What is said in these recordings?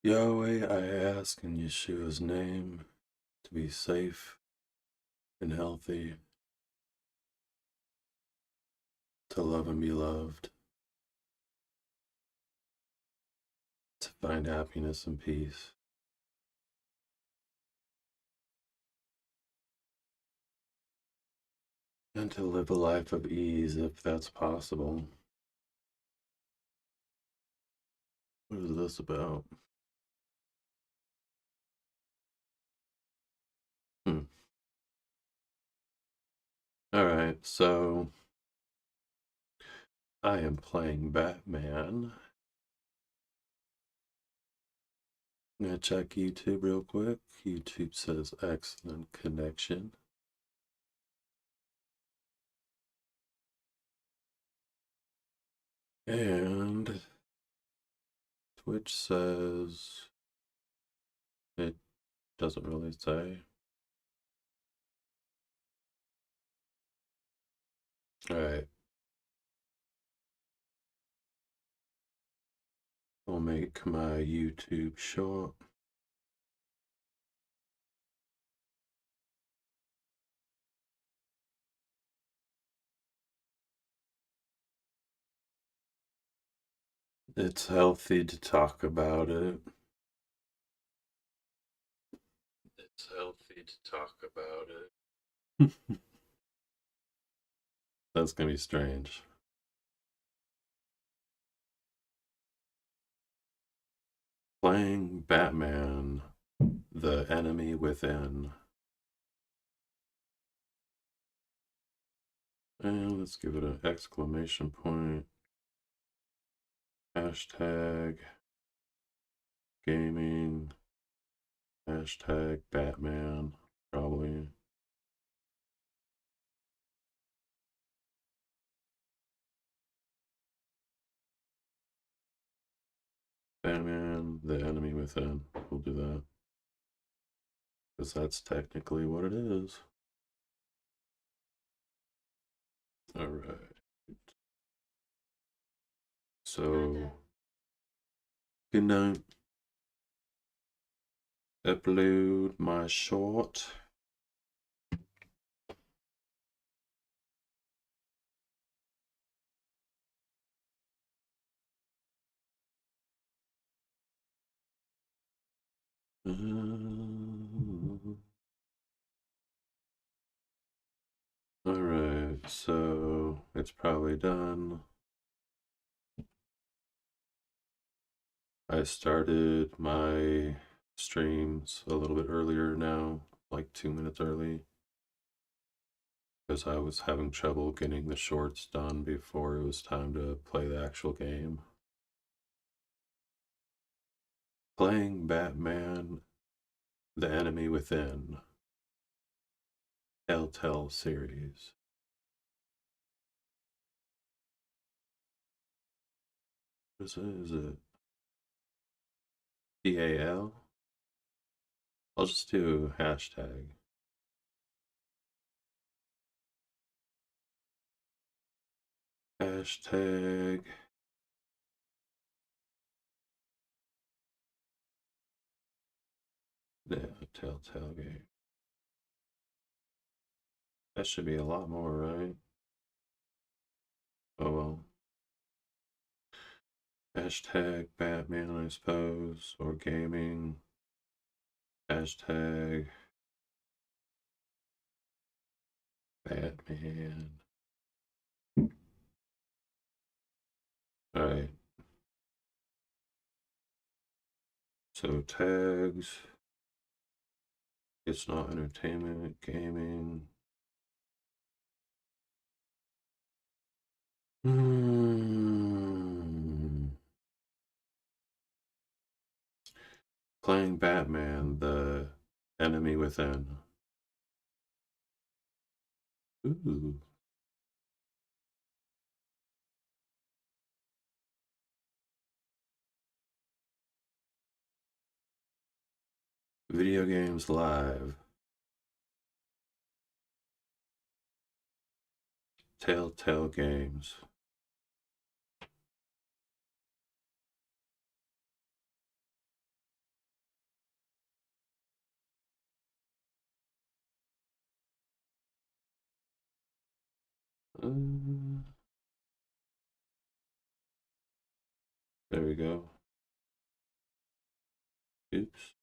Yahweh, I ask in Yeshua's name to be safe and healthy, to love and be loved, to find happiness and peace. And to live a life of ease if that's possible. What is this about? Alright, so I am playing Batman. I'm gonna check YouTube real quick. YouTube says excellent connection. And Twitch says it doesn't really say. Alright. I'll make my YouTube short. It's healthy to talk about it. It's healthy to talk about it. That's gonna be strange. Playing Batman, the enemy within. And let's give it an exclamation point. Hashtag gaming. Hashtag Batman, probably. Batman, the enemy within. We'll do that. Because that's technically what it is. Alright. So, good night. Upload my short. Alright, so it's probably done. I started my streams a little bit earlier now, like 2 minutes early, because I was having trouble getting the shorts done before it was time to play the actual game. Playing Batman, the enemy within. Telltale series. What is it? DAL? I'll just do hashtag. Hashtag. Yeah, Telltale Game. That should be a lot more, right? Oh well. Hashtag Batman, I suppose, or gaming. Hashtag Batman. Alright. So tags. It's not entertainment, gaming. Playing Batman, the enemy within. Ooh. Video games live. Telltale Games. There we go. Oops.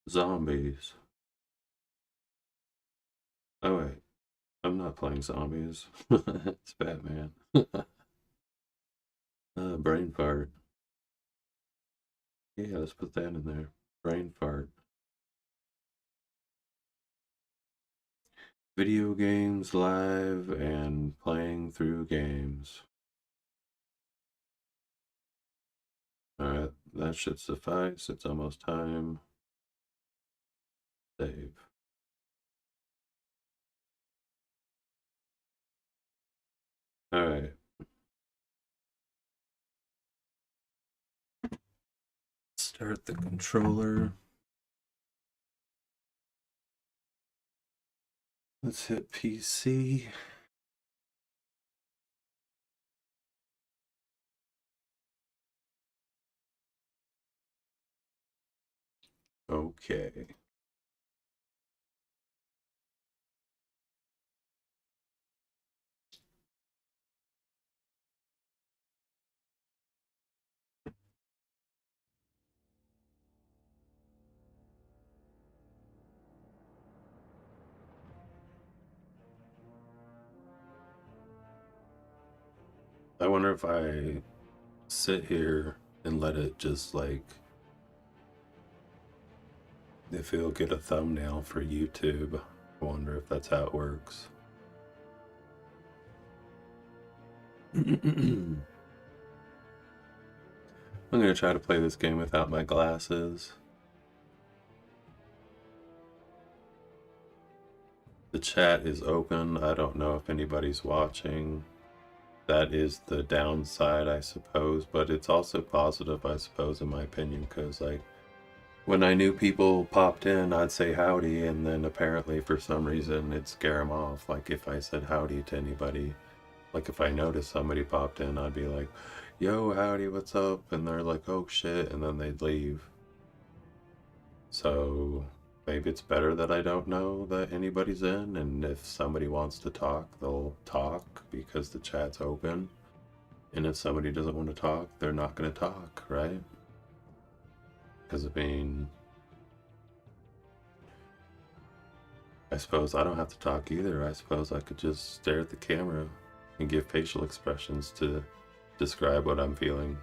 Zombies. Oh wait, I'm not playing zombies. It's Batman. Brain fart. Yeah, let's put that in there. Brain fart. Video games live and playing through games. Alright, that should suffice. It's almost time. Save. Alright. Start the controller. Let's hit PC. Okay. I wonder if I sit here and let it just like, if it'll get a thumbnail for YouTube. I wonder if that's how it works. I'm gonna try to play this game without my glasses. The chat is open. I don't know if anybody's watching. That is the downside, I suppose, but it's also positive, I suppose, in my opinion, because like when I knew people popped in, I'd say howdy, and then apparently for some reason it'd scare them off. Like if I said howdy to anybody, like if I noticed somebody popped in, I'd be like, yo, howdy, what's up? And they're like, oh shit, and then they'd leave. So maybe it's better that I don't know that anybody's in, and if somebody wants to talk, they'll talk because the chat's open. And if somebody doesn't want to talk, they're not going to talk, right? Because I mean, I suppose I don't have to talk either. I suppose I could just stare at the camera and give facial expressions to describe what I'm feeling.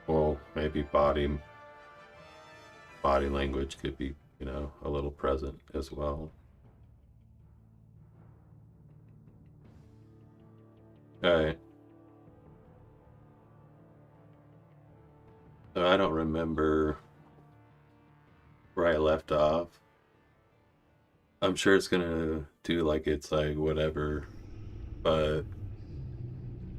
Well, maybe body language could be, you know, a little present as well. All right. So I don't remember where I left off. I'm sure it's gonna do like it's like whatever, but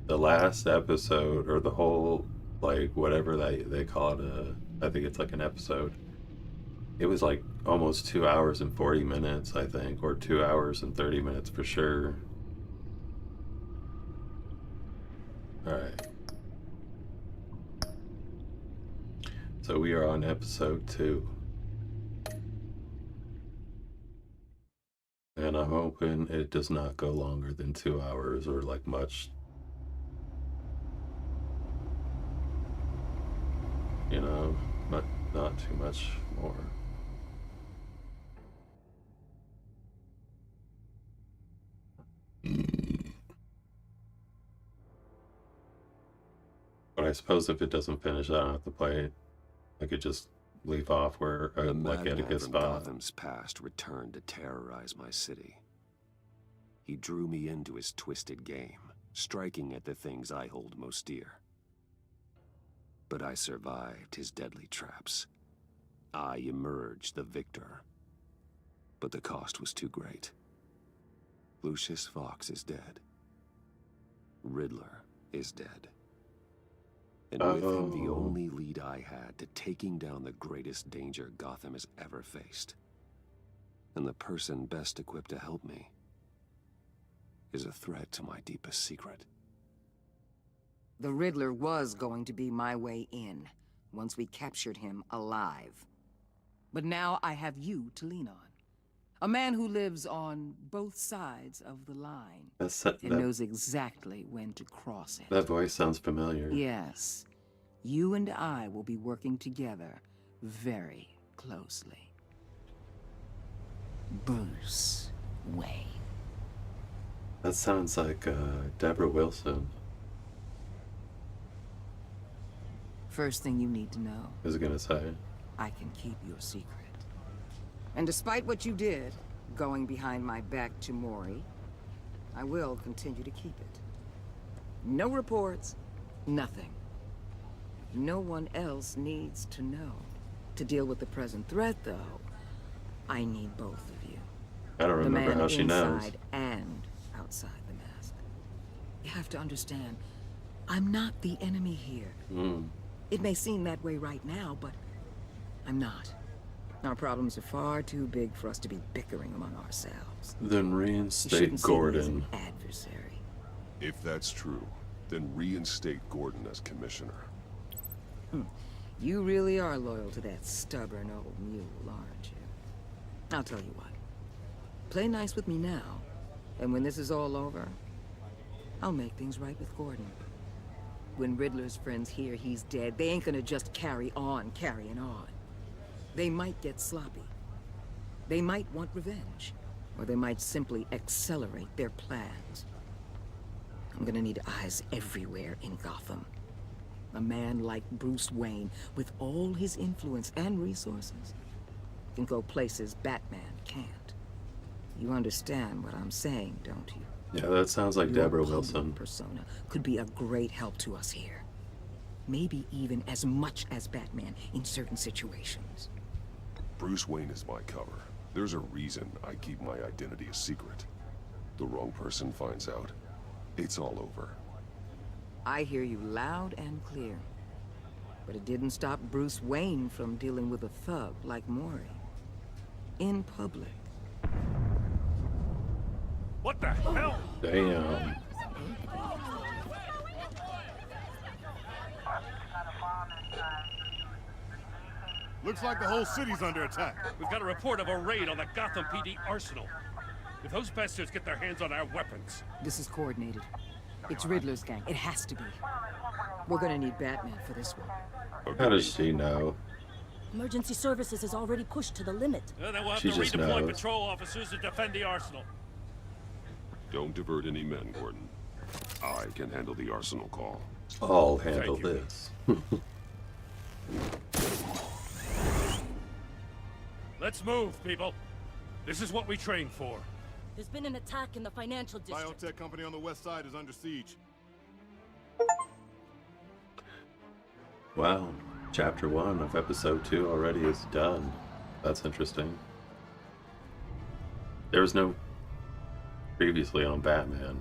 the last episode or the whole like whatever they call it, I think it's like an episode. It was like almost 2 hours and 40 minutes, I think, or 2 hours and 30 minutes for sure. All right. So we are on episode 2. And I'm hoping it does not go longer than 2 hours or like much, you know, not too much more. But I suppose if it doesn't finish, I don't have to play it. I could just leave off where, The like at a madman good from spot. Gotham's past returned to terrorize my city. He drew me into his twisted game, striking at the things I hold most dear. But I survived his deadly traps. I emerged the victor. But the cost was too great. Lucius Fox is dead. Riddler is dead. And with him, the only lead I had to taking down the greatest danger Gotham has ever faced. And the person best equipped to help me is a threat to my deepest secret. The Riddler was going to be my way in. once we captured him alive. But now I have you to lean on. A man who lives on both sides of the line and knows exactly when to cross it. That voice sounds familiar. Yes. You and I will be working together very closely. Bruce Wayne. That sounds like Deborah Wilson. First thing you need to know. I was gonna say. I can keep your secret. And despite what you did, going behind my back to Mori, I will continue to keep it. No reports, nothing. No one else needs to know. To deal with the present threat, though, I need both of you. I don't remember how she knows. Inside and outside the mask. You have to understand, I'm not the enemy here. It may seem that way right now, but I'm not. Our problems are far too big for us to be bickering among ourselves. Then reinstate Gordon. Adversary. If that's true, then reinstate Gordon as commissioner. You really are loyal to that stubborn old mule, aren't you? I'll tell you what. Play nice with me now, and when this is all over, I'll make things right with Gordon. When Riddler's friends hear he's dead, they ain't gonna just carry on carrying on. They might get sloppy. They might want revenge. Or they might simply accelerate their plans. I'm gonna need eyes everywhere in Gotham. A man like Bruce Wayne, with all his influence and resources, can go places Batman can't. You understand what I'm saying, don't you? Yeah, that sounds like Deborah Wilson. Persona could be a great help to us here. Maybe even as much as Batman in certain situations. Bruce Wayne is my cover. There's a reason I keep my identity a secret. The wrong person finds out, it's all over. I hear you loud and clear. But it didn't stop Bruce Wayne from dealing with a thug like Mori. In public. What the hell? Damn. Looks like the whole city's under attack. We've got a report of a raid on the Gotham PD arsenal. If those bastards get their hands on our weapons... This is coordinated. It's Riddler's gang. It has to be. We're gonna need Batman for this one. How does she know? Emergency services is already pushed to the limit. Then we'll have She to just redeploy knows. patrol officers to defend the arsenal. Don't divert any men, Gordon. I can handle the arsenal call. I'll handle Thank you. this. Let's move, people. This is what we trained for. There's been an attack in the financial district. Biotech company on the west side is under siege. Wow. Chapter 1 of episode 2 already is done. That's interesting. There was no previously on Batman.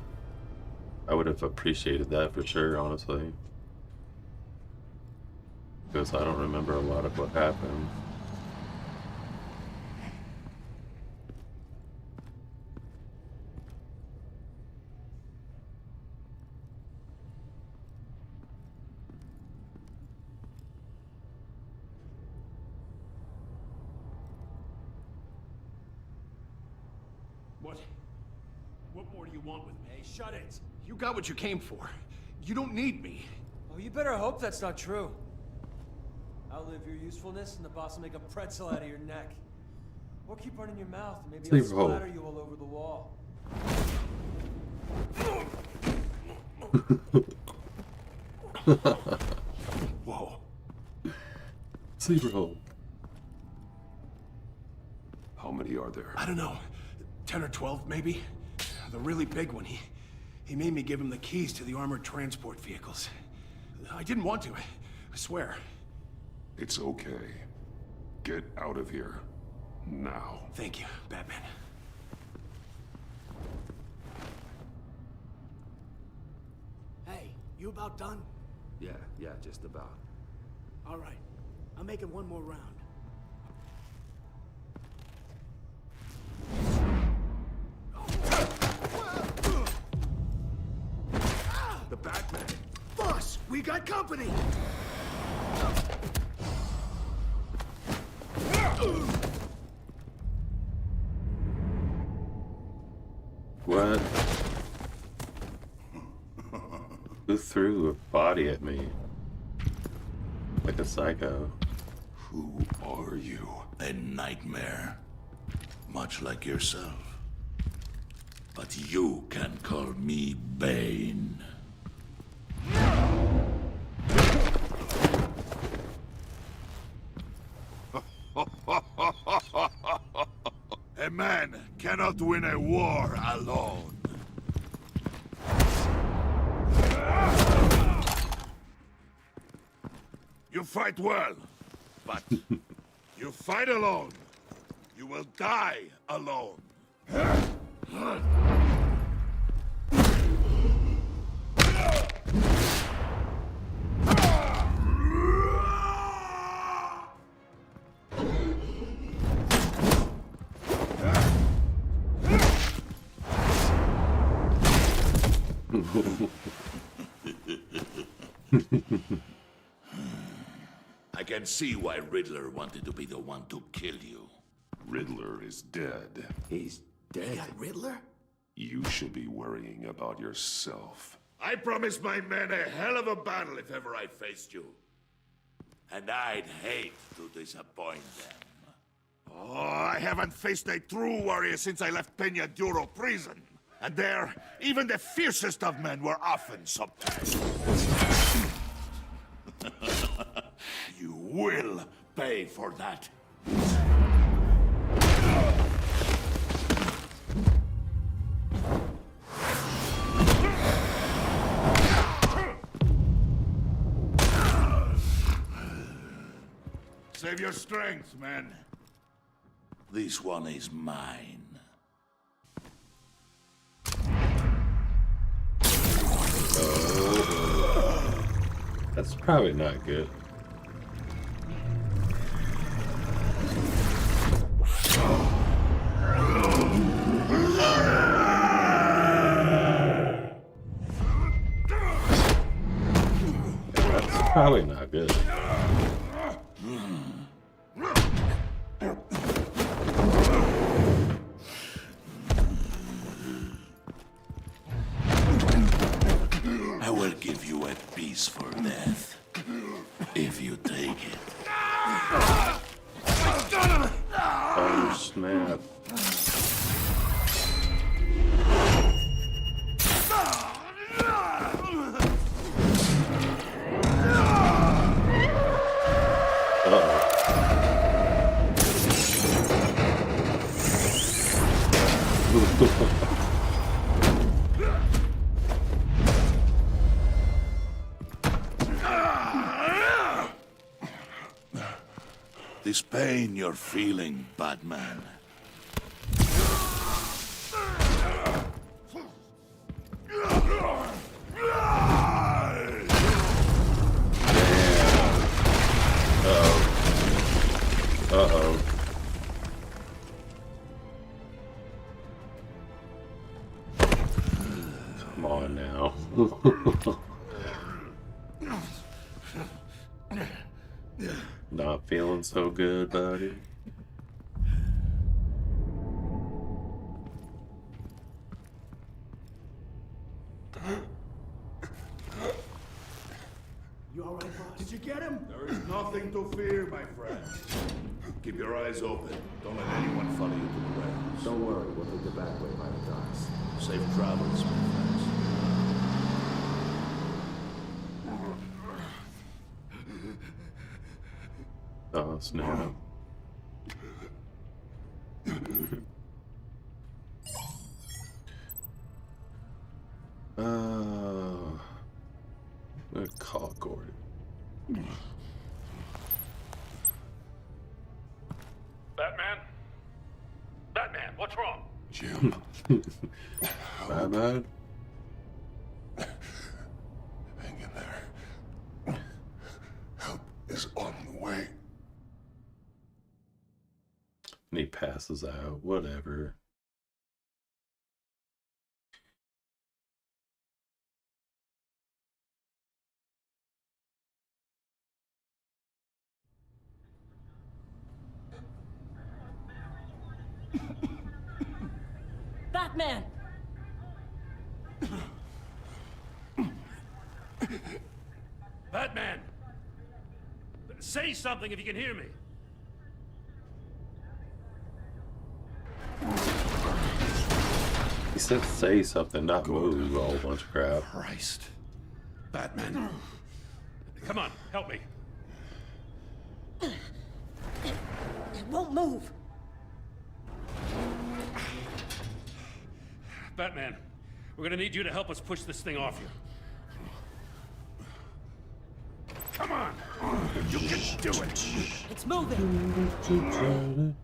I would have appreciated that for sure, honestly. Because I don't remember a lot of what happened. What more do you want with me? Hey, shut it! You got what you came for. You don't need me. Oh, you better hope that's not true. Outlive your usefulness and the boss will make a pretzel out of your neck. Or keep running your mouth and maybe Sleep I'll hole. splatter you all over the wall. Whoa. Sleeper hole. How many are there? I don't know. 10 or 12, maybe? The really big one, he made me give him the keys to the armored transport vehicles. I didn't want to, I swear. It's okay. Get out of here. Now. Thank you, Batman. Hey, you about done? Yeah, just about. All right. I'm making one more round. The Batman! Boss, we got company! What? Who threw a body at me? Like a psycho. Who are you? A nightmare. Much like yourself. But you can call me Bane. A man cannot win a war alone. You fight well, but you fight alone. You will die alone. I can see why Riddler wanted to be the one to kill you. Riddler is dead. He's dead. Riddler? You should be worrying about yourself. I promised my men a hell of a battle if ever I faced you. And I'd hate to disappoint them. Oh, I haven't faced a true warrior since I left Peña Duro prison. And there, even the fiercest of men were often subject. You will pay for that. Save your strength, man. This one is mine. That's probably not good. That's probably not good. I will give you a peaceful death. If you take it. Oh, snap. This pain you're feeling, Batman. Uh-oh. Come on now. Not feeling so good, buddy. You all right, boss? Did you get him? There is nothing to fear, my friend. Keep your eyes open. Don't let anyone follow you to the warehouse. Don't worry, we'll take the back way by the docks. Safe travels, my friends. Oh, snap. I'm gonna call Gordon. Batman? Batman, what's wrong? Jim. Bad. Hang in there. Help is on the way. And he passes out. Whatever. Batman! Batman! Say something if you can hear me. He said say something, not move, a whole bunch of crap. Christ. Batman. Come on, help me. It won't move. Batman, we're gonna need you to help us push this thing off you. Come on! You can do it! It's moving.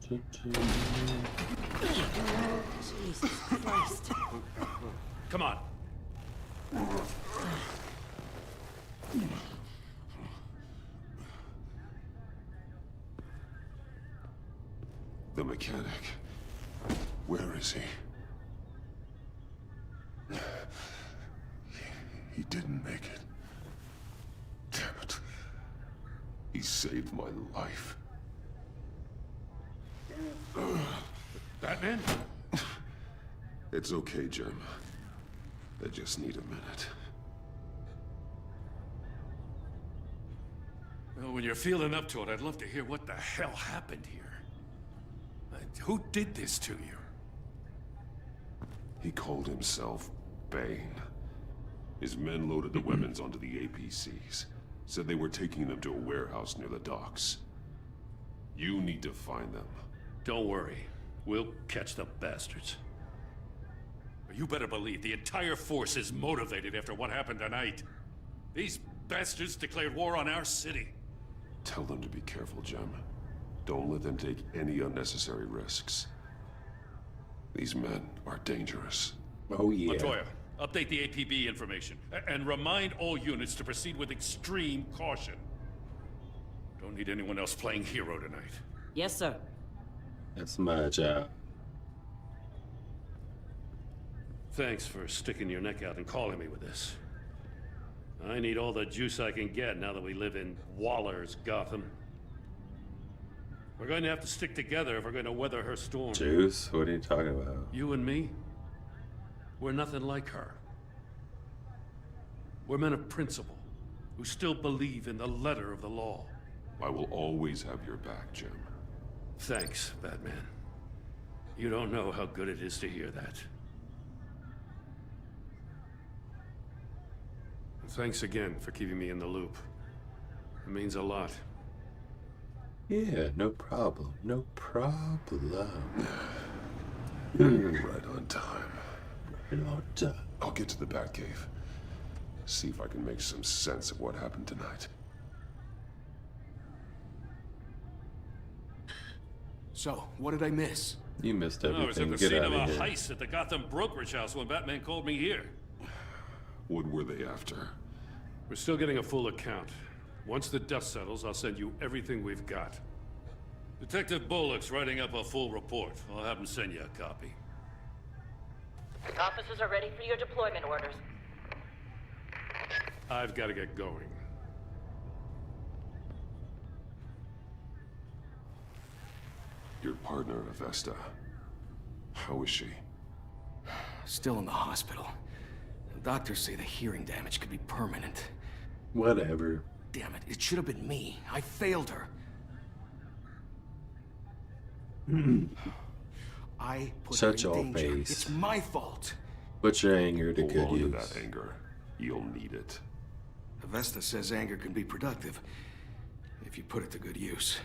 Jesus Christ. Come on. The mechanic. Where is he? He didn't make it. Damn it. He saved my life. Batman? It's okay, Jim. I just need a minute. Well, when you're feeling up to it, I'd love to hear what the hell happened here. Who did this to you? He called himself Bane. His men loaded the weapons onto the APCs. Said they were taking them to a warehouse near the docks. You need to find them. Don't worry. We'll catch the bastards. You better believe the entire force is motivated after what happened tonight. These bastards declared war on our city. Tell them to be careful, Jim. Don't let them take any unnecessary risks. These men are dangerous. Oh, yeah. Montoya, update the APB information. And remind all units to proceed with extreme caution. Don't need anyone else playing hero tonight. Yes, sir. That's my job. Thanks for sticking your neck out and calling me with this. I need all the juice I can get now that we live in Waller's Gotham. We're going to have to stick together if we're going to weather her storm. Juice? What are you talking about? You and me, we're nothing like her. We're men of principle, who still believe in the letter of the law. I will always have your back, Jim. Thanks, Batman. You don't know how good it is to hear that. And thanks again for keeping me in the loop. It means a lot. Yeah, no problem. No problem. Right on time. Right on time. I'll get to the Batcave. See if I can make some sense of what happened tonight. So, what did I miss? You missed I was at everything. the Get scene out of of a here. heist at the Gotham brokerage house when Batman called me here. What were they after? We're still getting a full account. Once the dust settles, I'll send you everything we've got. Detective Bullock's writing up a full report. I'll have him send you a copy. Officers are ready for your deployment orders. I've got to get going. Your partner, Avesta. How is she? Still in the hospital. The doctors say the hearing damage could be permanent. Whatever. Damn it, it should have been me. I failed her. I put Such her in all danger. face. It's my fault. Put your anger to Hold good on to use. that anger. You'll need it. Avesta says anger can be productive if you put it to good use.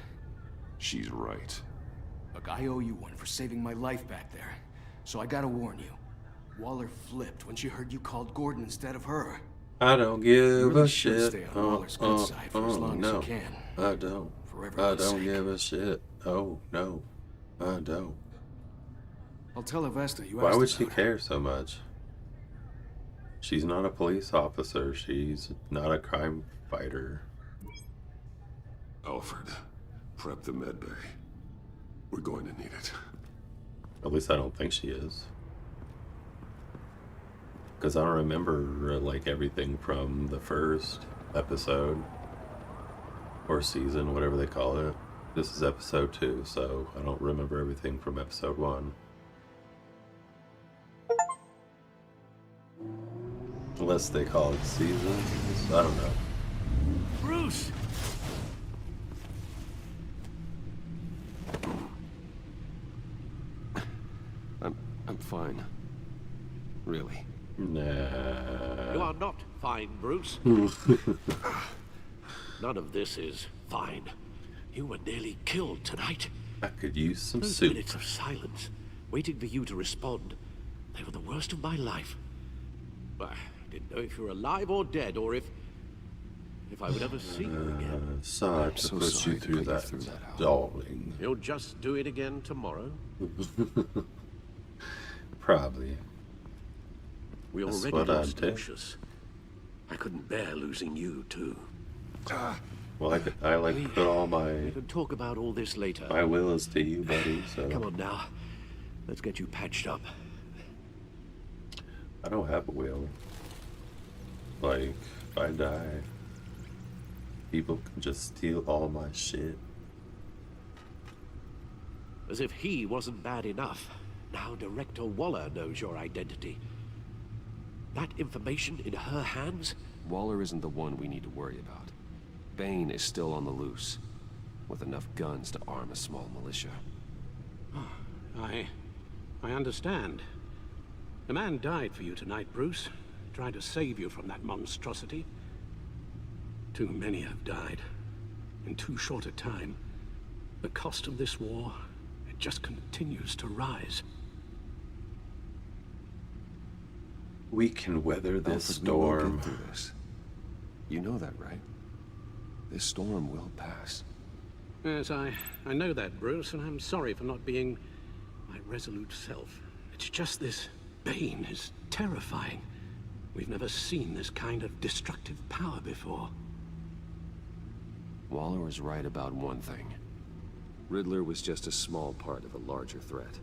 She's right. Look, I owe you one for saving my life back there. So I gotta warn you. Waller flipped when she heard you called Gordon instead of her. I don't give You really a should shit. stay on Waller's good side for as long as no. you can. I don't. For I everyone's don't sake. give a shit. Oh, no. I don't. I'll tell Avesta you Why asked would she about her. care so much? She's not a police officer. She's not a crime fighter. Alfred, prep the med bay. We're going to need it. At least I don't think she is. Because I don't remember, like, everything from the first episode. Or season, whatever they call it. This is episode 2, so I don't remember everything from episode 1. Unless they call it seasons. I don't know. Bruce! I'm fine. Really. Nah. You are not fine, Bruce. None of this is fine. You were nearly killed tonight. I could use some Those soup. minutes of silence, waiting for you to respond, they were the worst of my life. I didn't know if you were alive or dead, or if I would ever see you again. Sorry to so put sorry you to through put you that, through that, Al. darling. You'll just do it again tomorrow. Probably. We That's already what I lost did. Lucius. I couldn't bear losing you, too. Well, I like put all We can talk about all this later. my wills to you, buddy. So Come on now. Let's get you patched up. I don't have a will. Like, if I die, people can just steal all my shit. As if he wasn't bad enough. Now Director Waller knows your identity. That information in her hands? Waller isn't the one we need to worry about. Bane is still on the loose, with enough guns to arm a small militia. I understand. A man died for you tonight, Bruce. Trying to save you from that monstrosity. Too many have died. In too short a time. The cost of this war, it just continues to rise. We can weather this Alfred, we will storm. get through this. You know that, right? This storm will pass. Yes, I know that, Bruce, and I'm sorry for not being my resolute self. It's just this Bane is terrifying. We've never seen this kind of destructive power before. Waller was right about one thing. Riddler was just a small part of a larger threat.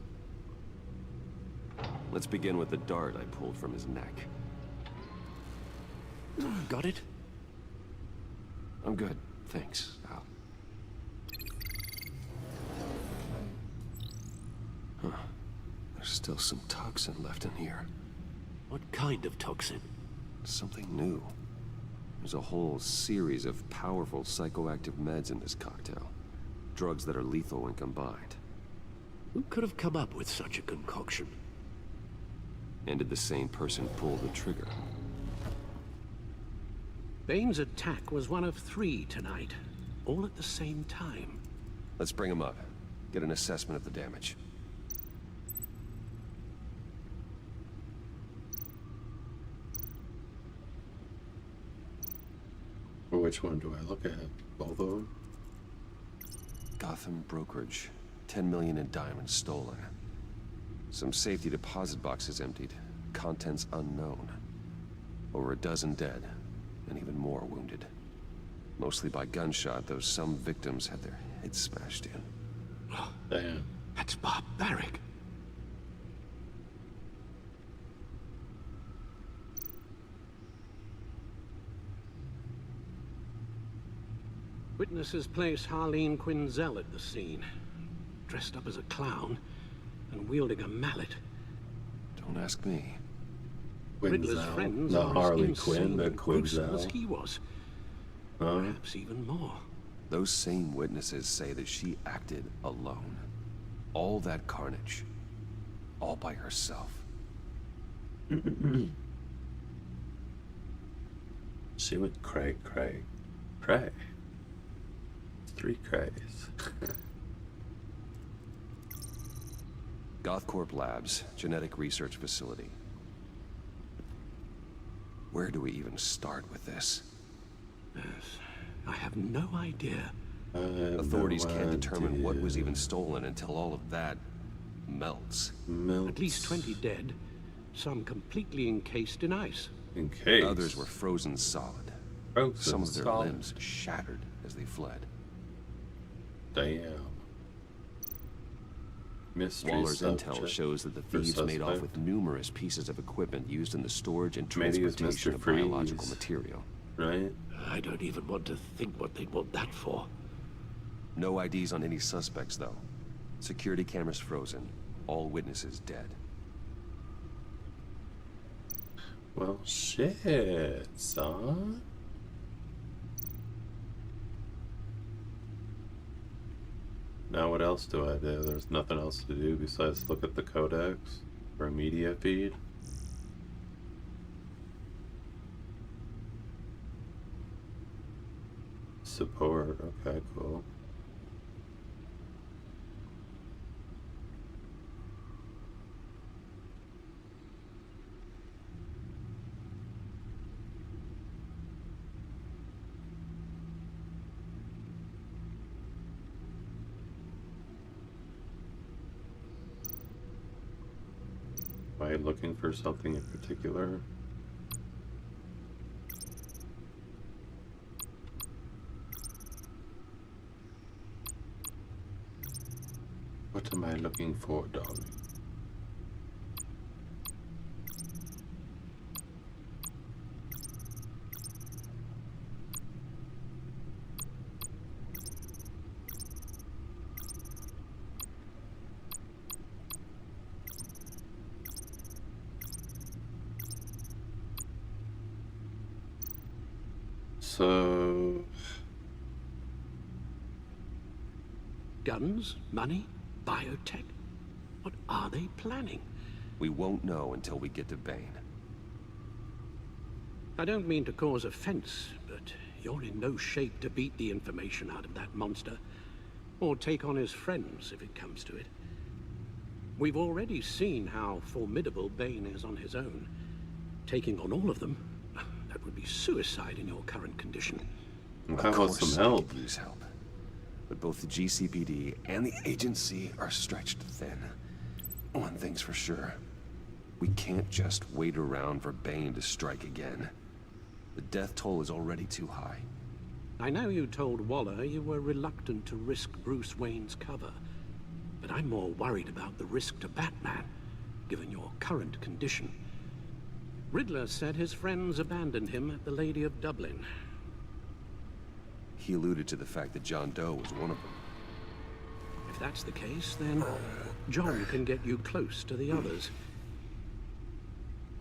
Let's begin with the dart I pulled from his neck. Got it? I'm good, thanks, Al. Huh. There's still some toxin left in here. What kind of toxin? Something new. There's a whole series of powerful psychoactive meds in this cocktail. Drugs that are lethal when combined. Who could have come up with such a concoction? And did the same person pull the trigger? Bane's attack was one of 3 tonight, all at the same time. Let's bring him up. Get an assessment of the damage. Or which one do I look at? Both of them? Gotham brokerage. 10 million in diamonds stolen. Some safety deposit boxes emptied. Contents unknown. Over a dozen dead, and even more wounded. Mostly by gunshot, though some victims had their heads smashed in. Damn. That's barbaric. Witnesses place Harleen Quinzel at the scene, dressed up as a clown and wielding a mallet. Don't ask me. Riddler's Quinzel. friends Not are Harley as Quinn, insane but and gruesome as Quinzel. he was. Huh? Perhaps even more. Those same witnesses say that she acted alone. All that carnage. All by herself. She went cray. 3 crays. Gothcorp Labs, genetic research facility. Where do we even start with this? Yes, I have no idea. Authorities can't determine what was even stolen until all of that melts. At least 20 dead, some completely encased in ice. Encased. Others were frozen solid. Frozen Some of their solid. limbs shattered as they fled. Damn. Mystery Waller's subject intel shows that the for thieves made off suspect. with numerous pieces of equipment used in the storage and Maybe it was transportation Mr. of biological Freeze. material. Right? I don't even want to think what they'd want that for. No IDs on any suspects, though. Security cameras frozen. All witnesses dead. Well, shit, son. Now what else do I do? There's nothing else to do besides look at the codex or a media feed. Support, okay, cool. Am I looking for something in particular? What am I looking for, darling? So... Guns? Money? Biotech? What are they planning? We won't know until we get to Bane. I don't mean to cause offense, but you're in no shape to beat the information out of that monster, or take on his friends if it comes to it. We've already seen how formidable Bane is on his own. Taking on all of them, that would be suicide in your current condition. How about some help? I could use help. But both the GCPD and the agency are stretched thin. One thing's for sure. We can't just wait around for Bane to strike again. The death toll is already too high. I know you told Waller you were reluctant to risk Bruce Wayne's cover, but I'm more worried about the risk to Batman, given your current condition. Riddler said his friends abandoned him at the Lady of Dublin. He alluded to the fact that John Doe was one of them. If that's the case, then John can get you close to the others.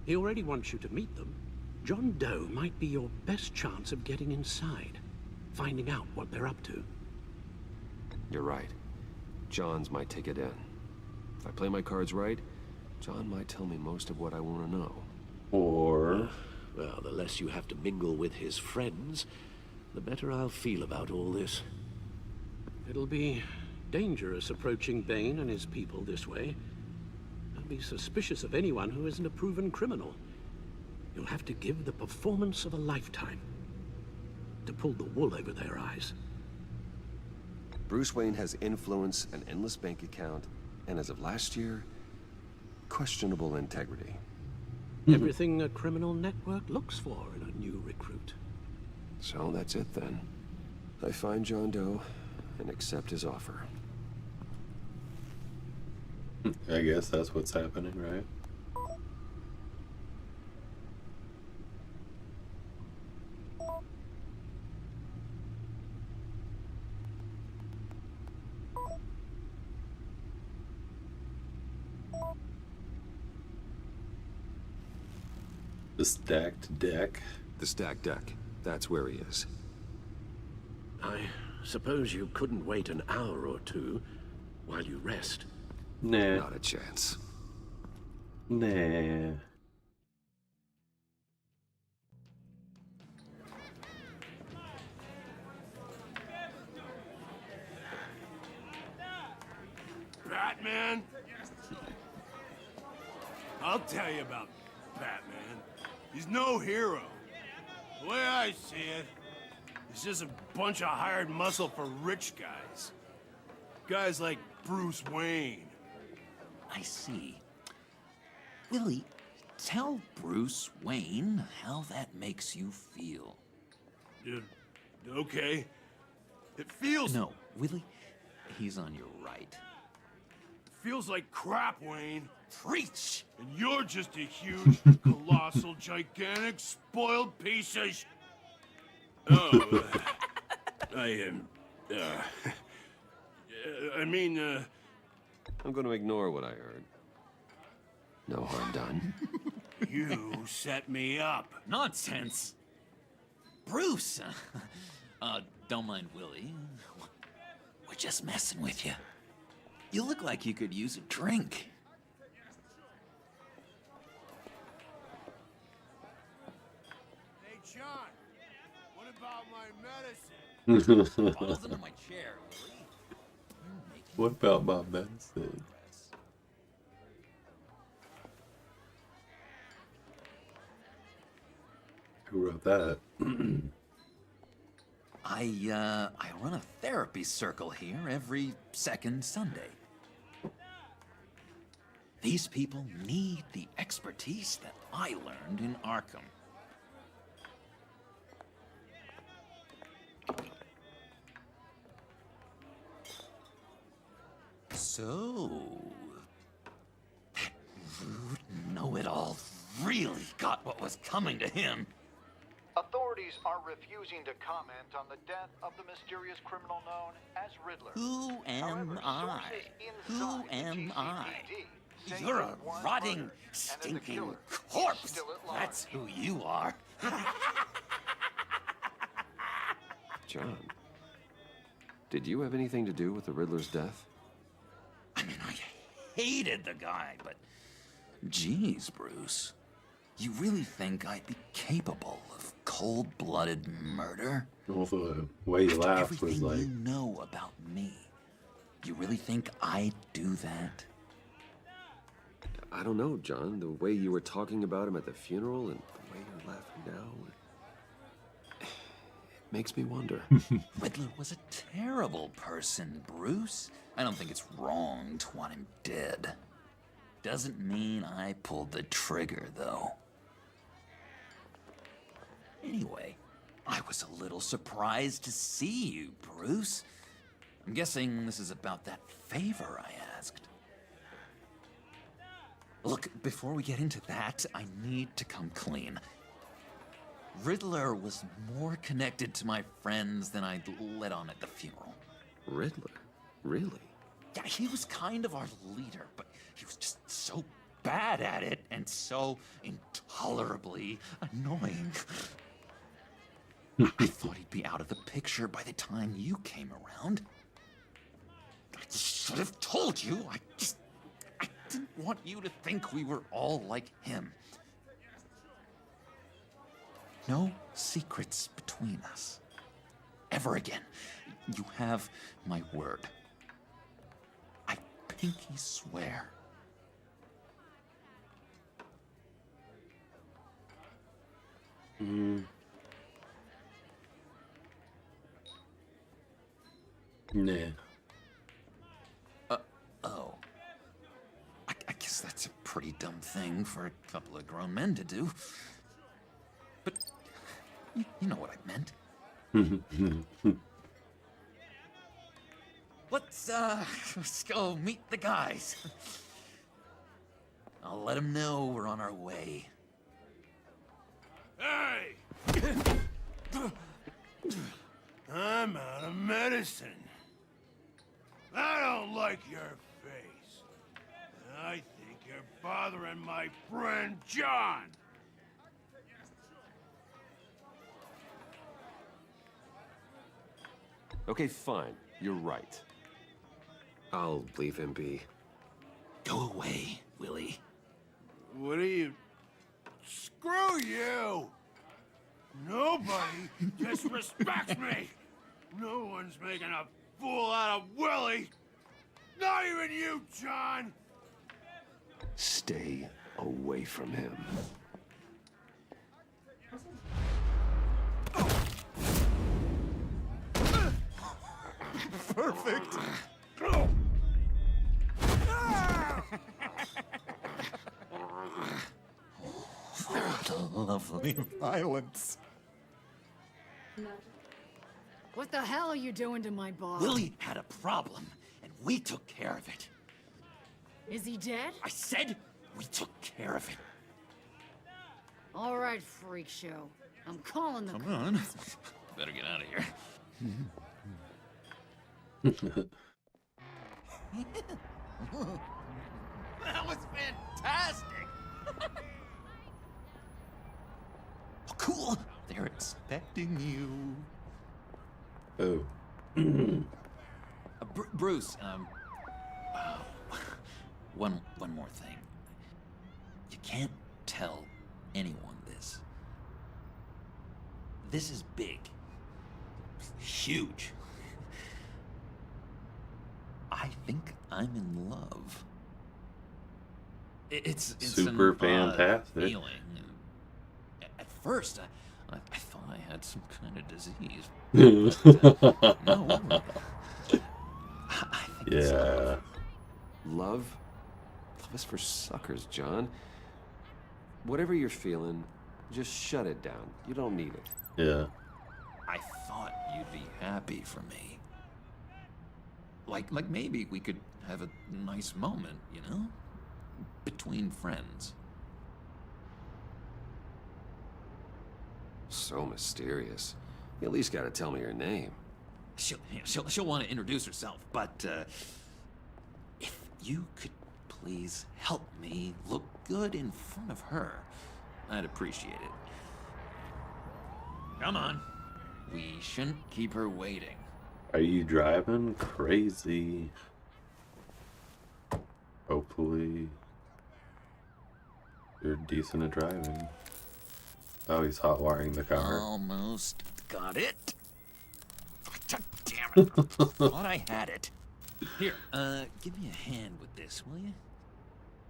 He already wants you to meet them. John Doe might be your best chance of getting inside, finding out what they're up to. You're right. John's my ticket in. If I play my cards right, John might tell me most of what I want to know. Or... Well, the less you have to mingle with his friends, the better I'll feel about all this. It'll be dangerous approaching Bane and his people this way. I'll be suspicious of anyone who isn't a proven criminal. You'll have to give the performance of a lifetime to pull the wool over their eyes. Bruce Wayne has influence, an endless bank account, and as of last year, questionable integrity. Everything a criminal network looks for in a new recruit. So that's it then. I find John Doe and accept his offer. I guess that's what's happening, right? The stacked deck. The stacked deck. That's where he is. I suppose you couldn't wait an hour or two while you rest. Nah. Not a chance. Nah. Batman? I'll tell you about Batman. He's no hero. The way I see it, he's just a bunch of hired muscle for rich guys. Guys like Bruce Wayne. I see. Willie, tell Bruce Wayne how that makes you feel. Okay. It feels... No, Willie, he's on your right. Feels like crap, Wayne. Preach! And you're just a huge, colossal, gigantic, spoiled piece of Oh, I am... I mean, I'm going to ignore what I heard. No harm done. You set me up. Nonsense. Bruce! Don't mind Willie. We're just messing with you. You look like you could use a drink. Hey, John. What about my medicine? Falls under my chair, Willie. What about my medicine? Who wrote that? I run a therapy circle here every second Sunday. These people need the expertise that I learned in Arkham. So, that rude know-it-all really got what was coming to him. Authorities are refusing to comment on the death of the mysterious criminal known as Riddler. Who am However, I? sources Who inside the am I? GCPD say You're a he was rotting, murdered, and that the stinking killer is corpse. still at large. That's who you are. John, did you have anything to do with the Riddler's death? I mean, I hated the guy, but geez, Bruce. You really think I'd be capable of cold-blooded murder? Also, the way you laughed was Everything like, you know about me. You really think I'd do that? I don't know, John. The way you were talking about him at the funeral and the way you're laughing now, it makes me wonder. Riddler was a terrible person, Bruce. I don't think it's wrong to want him dead. Doesn't mean I pulled the trigger, though. Anyway, I was a little surprised to see you, Bruce. I'm guessing this is about that favor I asked. Look, before we get into that, I need to come clean. Riddler was more connected to my friends than I'd let on at the funeral. Riddler? Really? Yeah, he was kind of our leader, but he was just so bad at it and so intolerably annoying. I thought he'd be out of the picture by the time you came around. I should have told you. I didn't want you to think we were all like him. No secrets between us. Ever again. You have my word. I pinky swear. nah. Oh. I guess that's a pretty dumb thing for a couple of grown men to do. But you know what I meant. Let's go meet the guys. I'll let them know we're on our way. Hey! I'm out of medicine. I don't like your face. I think you're bothering my friend John. Okay, fine. You're right. I'll leave him be. Go away, Willie. What are you... Screw you! Nobody disrespects me! No one's making a fool out of Willie! Not even you, John! Stay away from him. Perfect. Lovely violence. What the hell are you doing to my boss? Willie had a problem, and we took care of it. Is he dead? I said we took care of it. All right, freak show. I'm calling the... Come on. Better get out of here. That was fantastic! cool. They're expecting you. Oh. Bruce, one more thing. You can't tell anyone this. This is big. Huge. I think I'm in love. It's super an fantastic odd feeling. At first, I thought I had some kind of disease. But, no. I think it's Yeah. Love? Love is for suckers, John. Whatever you're feeling, just shut it down. You don't need it. Yeah. I thought you'd be happy for me. Like maybe we could have a nice moment, you know? Between friends. So mysterious. You at least gotta tell me your name. She'll want to introduce herself, but if you could please help me look good in front of her, I'd appreciate it. Come on. We shouldn't keep her waiting. Are you driving crazy? Hopefully you're decent at driving. Oh, he's hot wiring the car. Almost got it. God damn it. Thought I had it. Here, give me a hand with this, will you?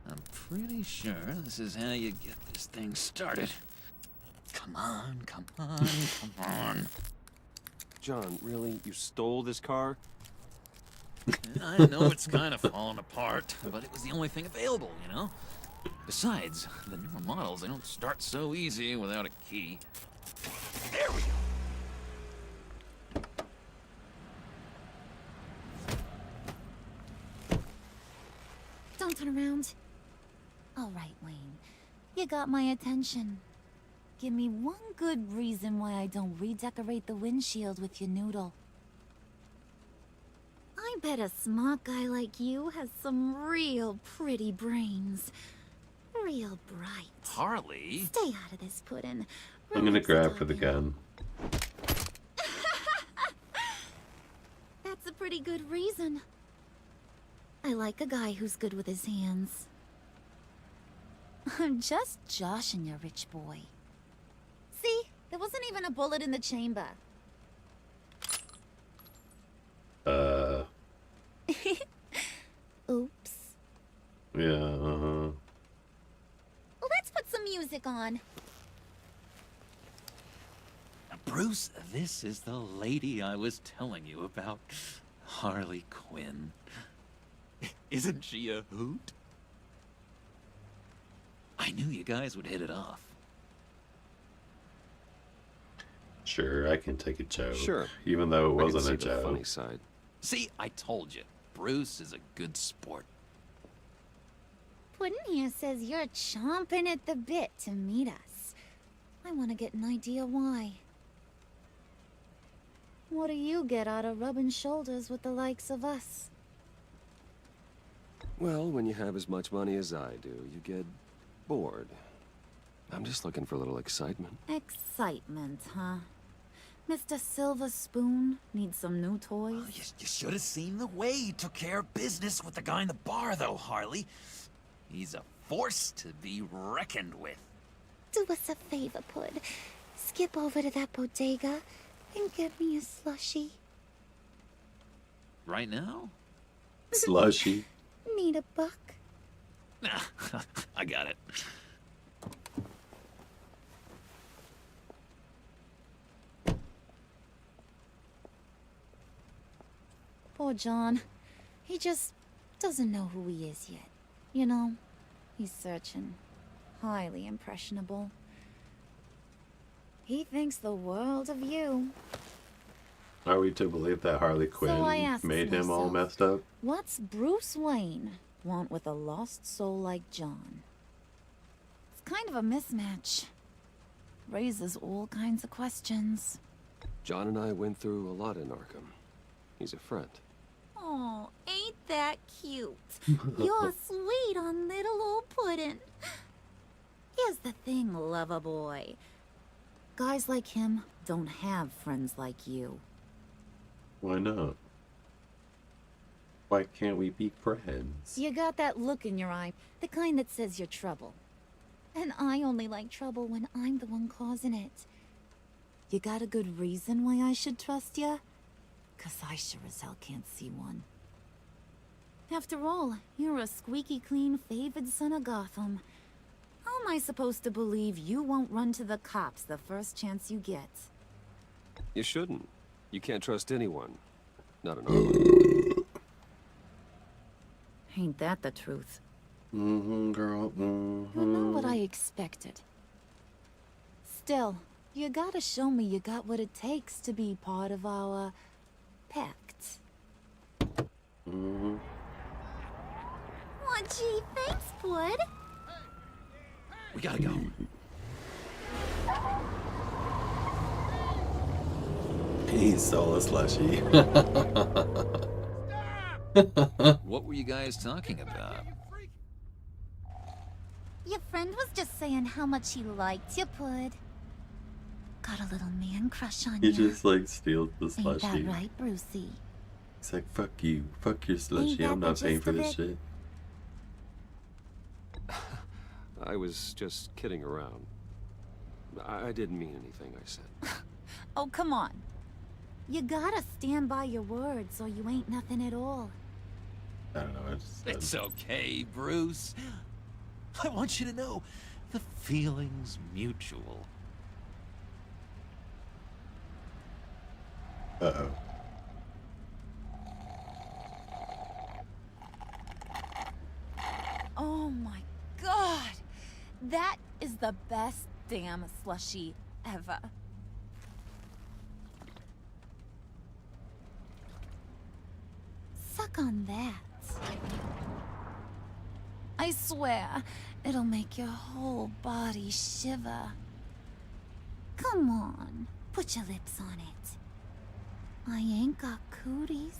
I'm pretty sure this is how you get this thing started. Come on, come on, come on. John, really? You stole this car? I know it's kind of falling apart, but it was the only thing available, you know? Besides, the newer models, they don't start so easy without a key. There we go. Don't turn around. All right, Wayne. You got my attention. Give me one good reason why I don't redecorate the windshield with your noodle. I bet a smart guy like you has some real pretty brains. Real bright. Harley? Stay out of this, Puddin'. I'm gonna grab for the gun. That's a pretty good reason. I like a guy who's good with his hands. I'm just joshing you, rich boy. See? There wasn't even a bullet in the chamber. Oops. Yeah, Let's put some music on. Bruce, this is the lady I was telling you about. Harley Quinn. Isn't she a hoot? I knew you guys would hit it off. Sure, I can take a joke. Sure. Even though it wasn't a I can see the joke. funny side. See, I told you. Bruce is a good sport. Puddin' here says you're chomping at the bit to meet us. I want to get an idea why. What do you get out of rubbing shoulders with the likes of us? Well, when you have as much money as I do, you get bored. I'm just looking for a little excitement. Excitement, huh? Mr. Silver Spoon needs some new toys? Oh, you should have seen the way he took care of business with the guy in the bar, though, Harley. He's a force to be reckoned with. Do us a favor, Pud. Skip over to that bodega and get me a slushie. Right now? Slushy. Need a buck? Nah, I got it. Poor John. He just doesn't know who he is yet. You know, he's searching. Highly impressionable. He thinks the world of you. Are we to believe that Harley Quinn I asked made him all myself, messed up? What's Bruce Wayne want with a lost soul like John? It's kind of a mismatch. Raises all kinds of questions. John and I went through a lot in Arkham. He's a friend. Oh, ain't that cute? You're sweet on little old Puddin'. Here's the thing, lover boy. Guys like him don't have friends like you. Why not? Why can't we be friends? You got that look in your eye, the kind that says you're trouble. And I only like trouble when I'm the one causing it. You got a good reason why I should trust you? 'Cause I sure as hell can't see one. After all, you're a squeaky clean favored son of Gotham. How am I supposed to believe you won't run to the cops the first chance you get? You shouldn't. You can't trust anyone. Not an armor. Ain't that the truth? Girl. You know what I expected. Still, you gotta show me you got what it takes to be part of our pact. Aw, gee, thanks, bud. We gotta go. He stole a slushie. What were you guys talking about? Your friend was just saying how much he liked you, Pud. Got a little man crush on He you. just like steals the Ain't slushie. that right, Brucey? He's like, fuck you. Fuck your Ain't slushie. that I'm the not paying gist for of this it? shit. I was just kidding around. I didn't mean anything I said. Oh, come on. You gotta stand by your words or you ain't nothing at all. I don't know. I just. It's okay, Bruce. I want you to know the feeling's mutual. Uh-oh. Oh my god! That is the best damn slushie ever. Suck on that. I swear, it'll make your whole body shiver. Come on, put your lips on it. I ain't got cooties.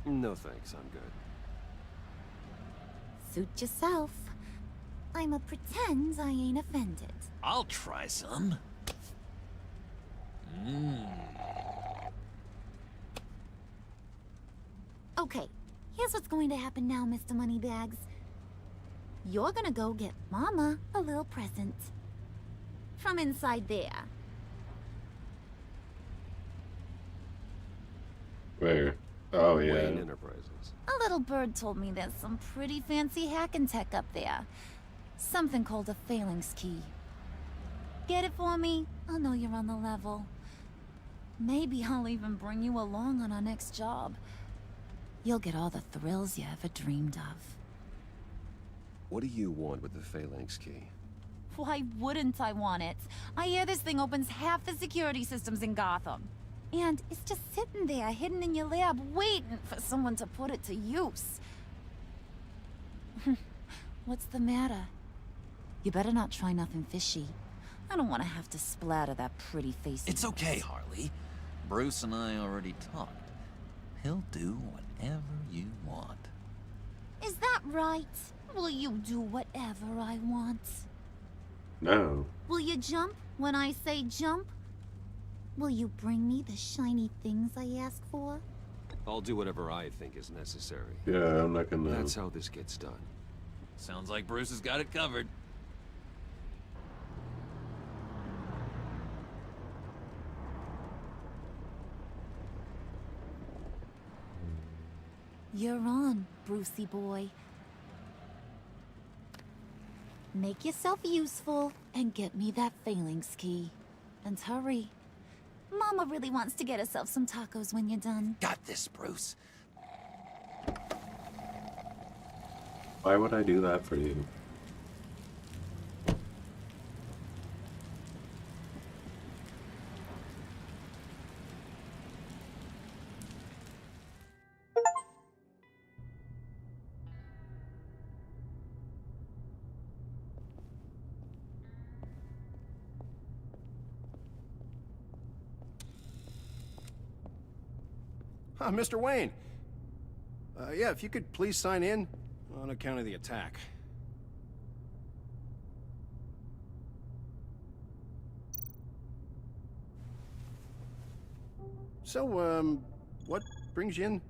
No thanks, I'm good. Suit yourself. I'ma pretend I ain't offended. I'll try some. Okay, here's what's going to happen now, Mr. Moneybags. You're gonna go get Mama a little present. From inside there. Where? Oh, yeah. Wayne Enterprises. A little bird told me there's some pretty fancy hacking tech up there. Something called a phalanx key. Get it for me? I'll know you're on the level. Maybe I'll even bring you along on our next job. You'll get all the thrills you ever dreamed of. What do you want with the phalanx key? Why wouldn't I want it? I hear this thing opens half the security systems in Gotham. And it's just sitting there, hidden in your lab, waiting for someone to put it to use. What's the matter? You better not try nothing fishy. I don't want to have to splatter that pretty face. It's okay, Harley. Bruce and I already talked. He'll do whatever you want. Is that right? Will you do whatever I want? No. Will you jump when I say jump? Will you bring me the shiny things I ask for? I'll do whatever I think is necessary. Yeah, I'm not gonna. That's how this gets done. Sounds like Bruce has got it covered. You're on, Brucey boy. Make yourself useful and get me that phalanx key. And hurry. Mama really wants to get herself some tacos when you're done. Got this, Bruce. Why would I do that for you? Mr. Wayne. Yeah, if you could please sign in on account of the attack. So, what brings you in?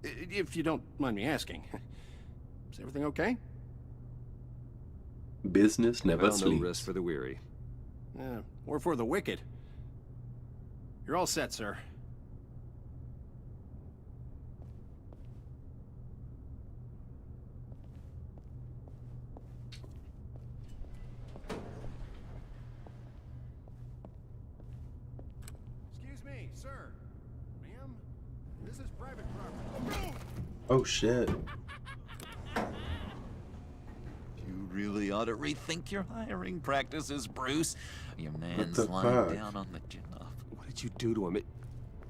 If you don't mind me asking. Is everything okay? Business never Well, no sleeps. rest for the weary. Yeah, or for the wicked. You're all set, sir. Excuse me, sir. Ma'am, this is private property. Oh shit. You really ought to rethink your hiring practices, Bruce. Your man's the lying fuck? down on the job. What did you do to him?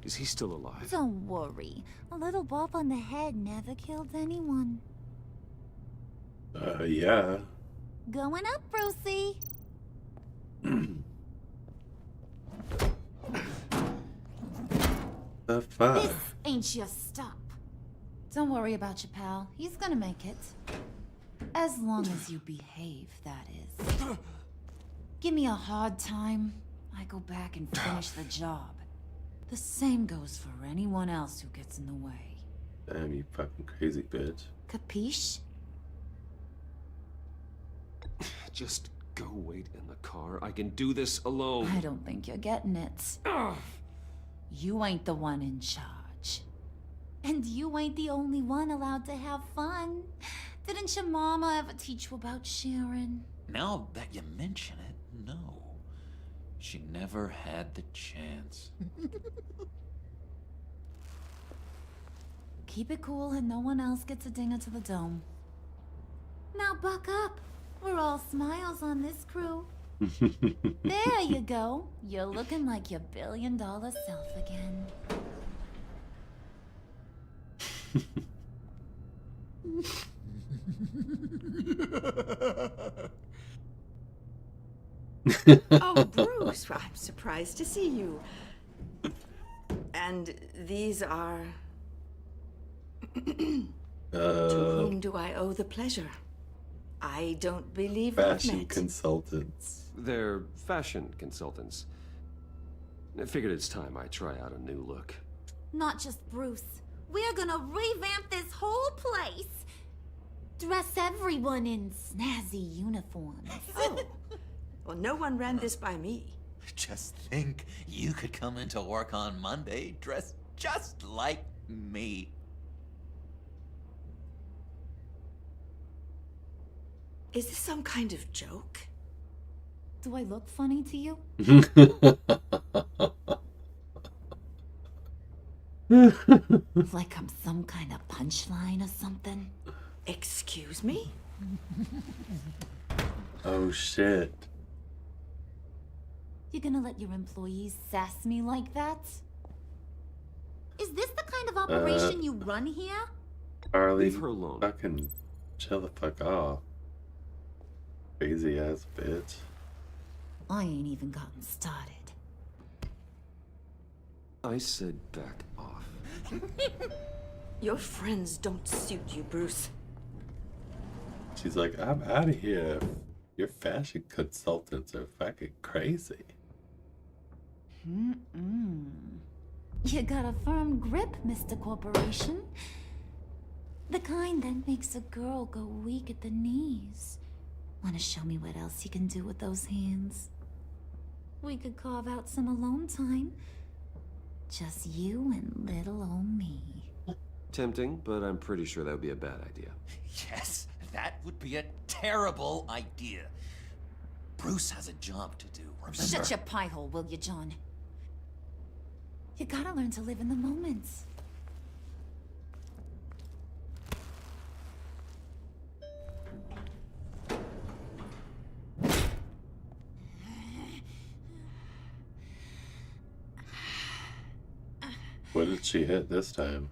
Is he still alive? Don't worry. A little bump on the head never killed anyone. Yeah. Going up, Brucey. The fuck? This ain't your stop. Don't worry about your pal. He's gonna make it. As long as you behave, that is. Give me a hard time, I go back and finish the job. The same goes for anyone else who gets in the way. Damn, you fucking crazy bitch. Capiche? Just go wait in the car. I can do this alone. I don't think you're getting it. You ain't the one in charge. And you ain't the only one allowed to have fun. Didn't your mama ever teach you about sharing? Now that you mention it, no. She never had the chance. Keep it cool and no one else gets a dinger to the dome. Now buck up. We're all smiles on this crew. There you go. You're looking like your billion-dollar self again. Oh, Bruce, I'm surprised to see you. And these are... To whom do I owe the pleasure? I don't believe we've Fashion met. consultants. They're fashion consultants. I figured it's time I try out a new look. Not just Bruce. We're gonna revamp this whole place. Dress everyone in snazzy uniforms. Oh, well, no one ran this by me. Just think, you could come into work on Monday dressed just like me. Is this some kind of joke? Do I look funny to you? Like I'm some kind of punchline or something? Excuse me? Oh shit. You gonna let your employees sass me like that? Is this the kind of operation you run here? Harley, Leave her alone. fucking chill the fuck off. Crazy ass bitch. I ain't even gotten started. I said back off. Your friends don't suit you, Bruce. She's like, I'm out of here. Your fashion consultants are fucking crazy. You got a firm grip, Mr. Corporation. The kind that makes a girl go weak at the knees. Wanna show me what else you can do with those hands? We could carve out some alone time. Just you and little old me. Tempting, but I'm pretty sure that would be a bad idea. Yes, that would be a terrible idea. Bruce has a job to do, remember? Shut your pie hole, will you, John? You gotta learn to live in the moment. What did she hit this time?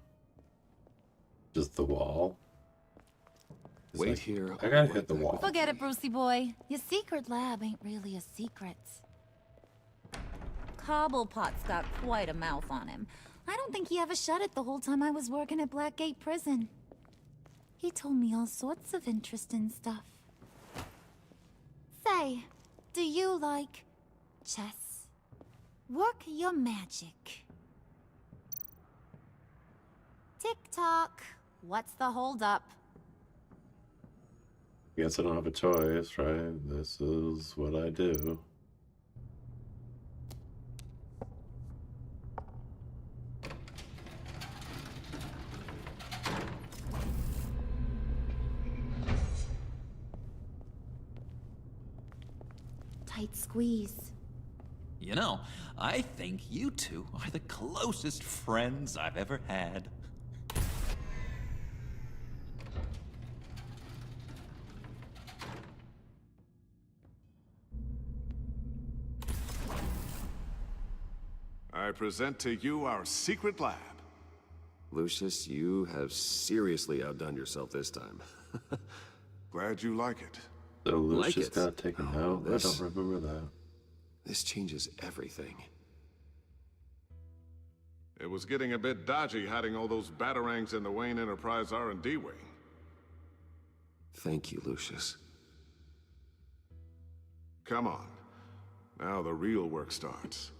Just the wall? It's Wait like, here. I gotta hit the wall. Forget it, Brucey boy. Your secret lab ain't really a secret. Cobblepot's got quite a mouth on him. I don't think he ever shut it the whole time I was working at Blackgate Prison. He told me all sorts of interesting stuff. Say, do you like chess? Work your magic. Tick-tock. What's the holdup? Guess I don't have a choice, right? This is what I do. Tight squeeze. You know, I think you two are the closest friends I've ever had. I present to you our secret lab. Lucius, you have seriously outdone yourself this time. Glad you like it. So Like Lucius it? got taken out? I this- don't remember that. This changes everything. It was getting a bit dodgy hiding all those batarangs in the Wayne Enterprise R&D wing. Thank you, Lucius. Come on. Now the real work starts.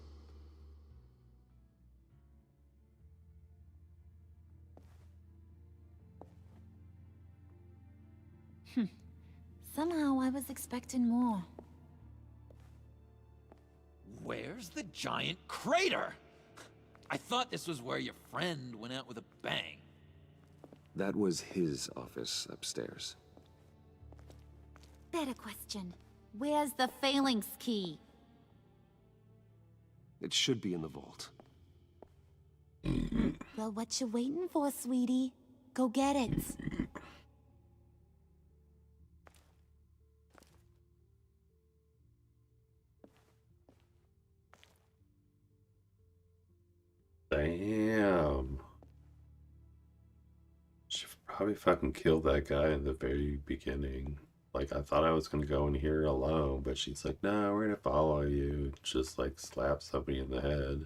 Somehow I was expecting more. Where's the giant crater? I thought this was where your friend went out with a bang. That was his office upstairs. Better question. Where's the phalanx key? It should be in the vault. Well, what you waiting for, sweetie? Go get it. Damn. Should probably fucking kill that guy in the very beginning. Like, I thought I was gonna go in here alone, but she's like, no, we're gonna follow you. Just like slap somebody in the head.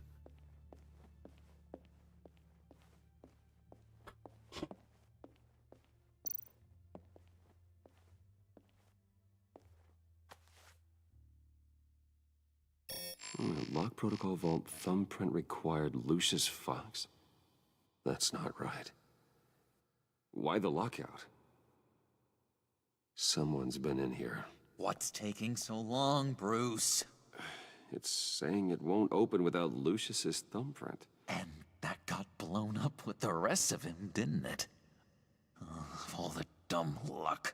Lock protocol vault thumbprint required Lucius Fox. That's not right. Why the lockout? Someone's been in here. What's taking so long, Bruce? It's saying it won't open without Lucius's thumbprint. And that got blown up with the rest of him, didn't it? All the dumb luck.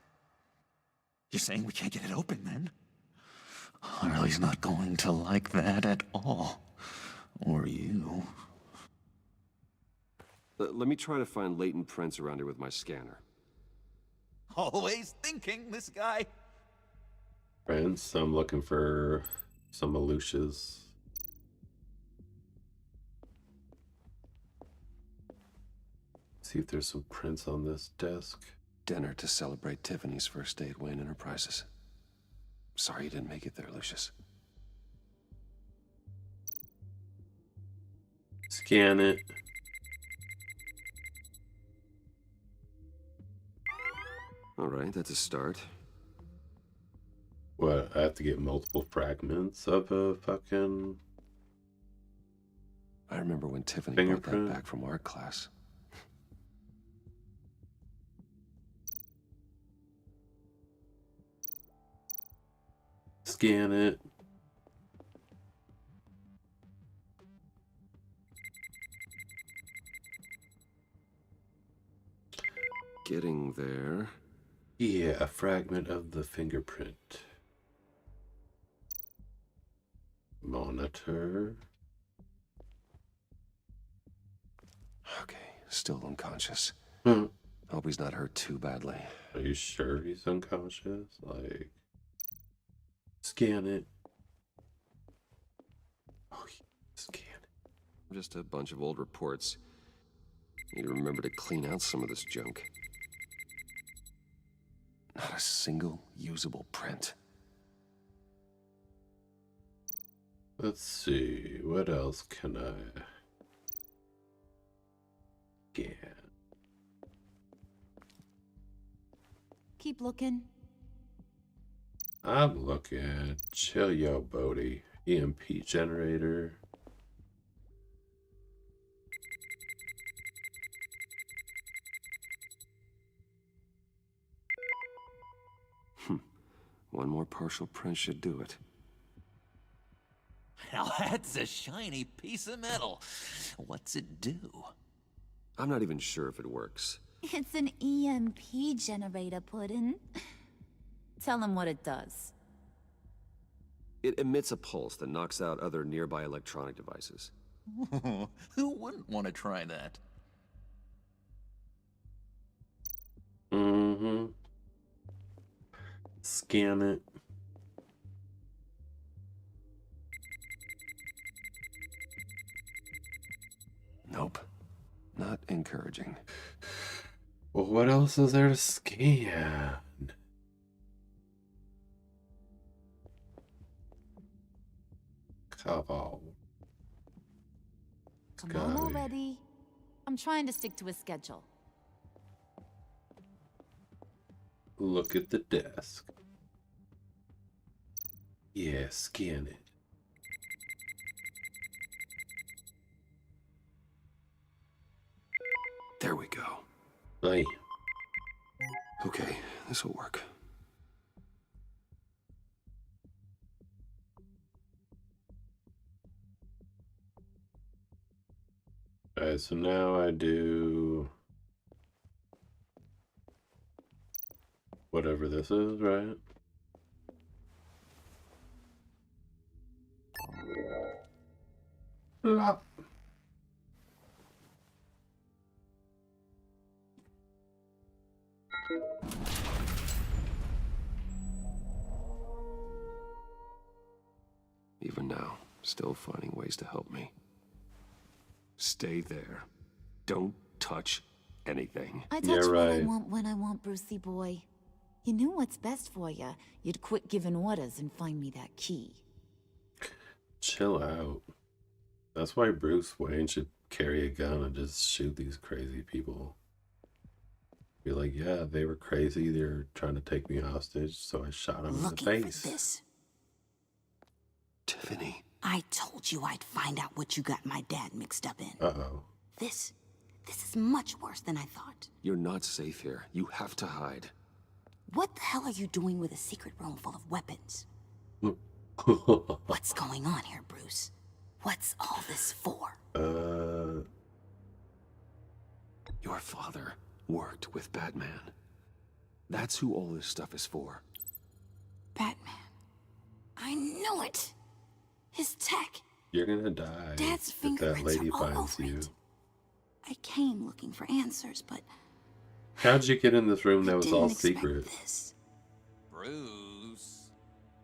You're saying we can't get it open, then? Harley's not going to like that at all. Or you. Let me try to find latent prints around here with my scanner. Always thinking, this guy. Friends, I'm looking for some of Lucius. See if there's some prints on this desk. Dinner to celebrate Tiffany's first day at Wayne Enterprises. Sorry you didn't make it there, Lucius. Scan it. All right, that's a start. What, I have to get multiple fragments of a fucking I remember when Tiffany brought fingerprint? that back from art class. Scan it. Getting there. Yeah, a fragment of the fingerprint. Monitor. Okay, still unconscious. Hmm. Hope he's not hurt too badly. Are you sure he's unconscious? Like, scan it. Oh, scan it. Just a bunch of old reports. Need to remember to clean out some of this junk. Not a single usable print. Let's see, what else can I scan? Keep looking. I'm looking. Chill yo, Bodie. EMP generator. One more partial print should do it. Now that's a shiny piece of metal. What's it do? I'm not even sure if it works. It's an EMP generator, Puddin'. Tell him what it does. It emits a pulse that knocks out other nearby electronic devices. Who wouldn't want to try that? Mm-hmm. Scan it. Nope. Not encouraging. Well, what else is there to scan? Caval. Come on already. I'm trying to stick to a schedule. Look at the desk. Yeah, scan it. There we go. Hey. Okay, this will work. Alright, so now I do whatever this is, right? Plop. Even now, still finding ways to help me. Stay there. Don't touch anything. I touch what I want when I want, Brucey boy. You knew what's best for you. You'd quit giving orders and find me that key. Chill out. That's why Bruce Wayne should carry a gun and just shoot these crazy people. Be like, yeah, they were crazy. They're trying to take me hostage, so I shot them in the face. For this. Tiffany. I told you I'd find out what you got my dad mixed up in. Uh-oh. This is much worse than I thought. You're not safe here. You have to hide. What the hell are you doing with a secret room full of weapons? What's going on here, Bruce? What's all this for? Your father worked with Batman. That's who all this stuff is for. Batman. I knew it. His tech. You're gonna die Dad's if that fingerprints lady are all finds over you. it. I came looking for answers, but How'd you get in this room that was all didn't expect secret? this. Bruce.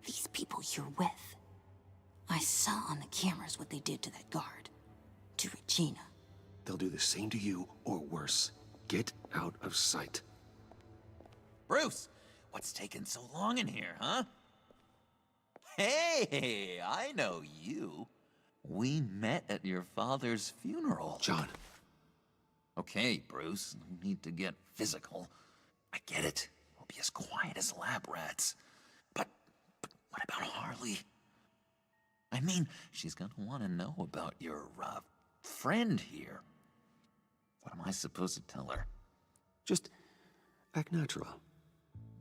These people you're with. I saw on the cameras what they did to that guard. To Regina. They'll do the same to you, or worse. Get out of sight. Bruce, what's taking so long in here, huh? Hey, I know you. We met at your father's funeral. John. Okay, Bruce, no need to get physical. I get it. We'll be as quiet as lab rats. But what about Harley? I mean, she's gonna want to know about your, friend here. What am I supposed to tell her? Just act natural.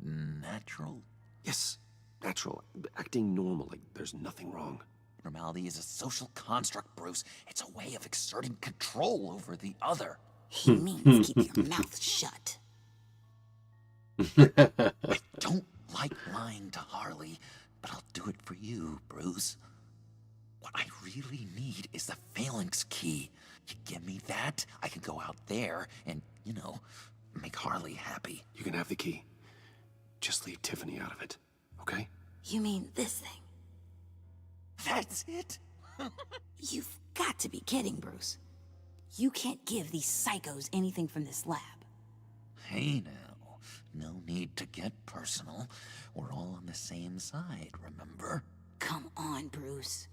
Natural? Yes, natural. Acting normal, like there's nothing wrong. Normality is a social construct, Bruce. It's a way of exerting control over the other. He means keep your mouth shut. I don't like lying to Harley, but I'll do it for you, Bruce. What I really need is the phalanx key. You give me that, I can go out there and, make Harley happy. You can have the key. Just leave Tiffany out of it, okay? You mean this thing? That's it? You've got to be kidding, Bruce. You can't give these psychos anything from this lab. Hey now, no need to get personal. We're all on the same side, remember? Come on, Bruce.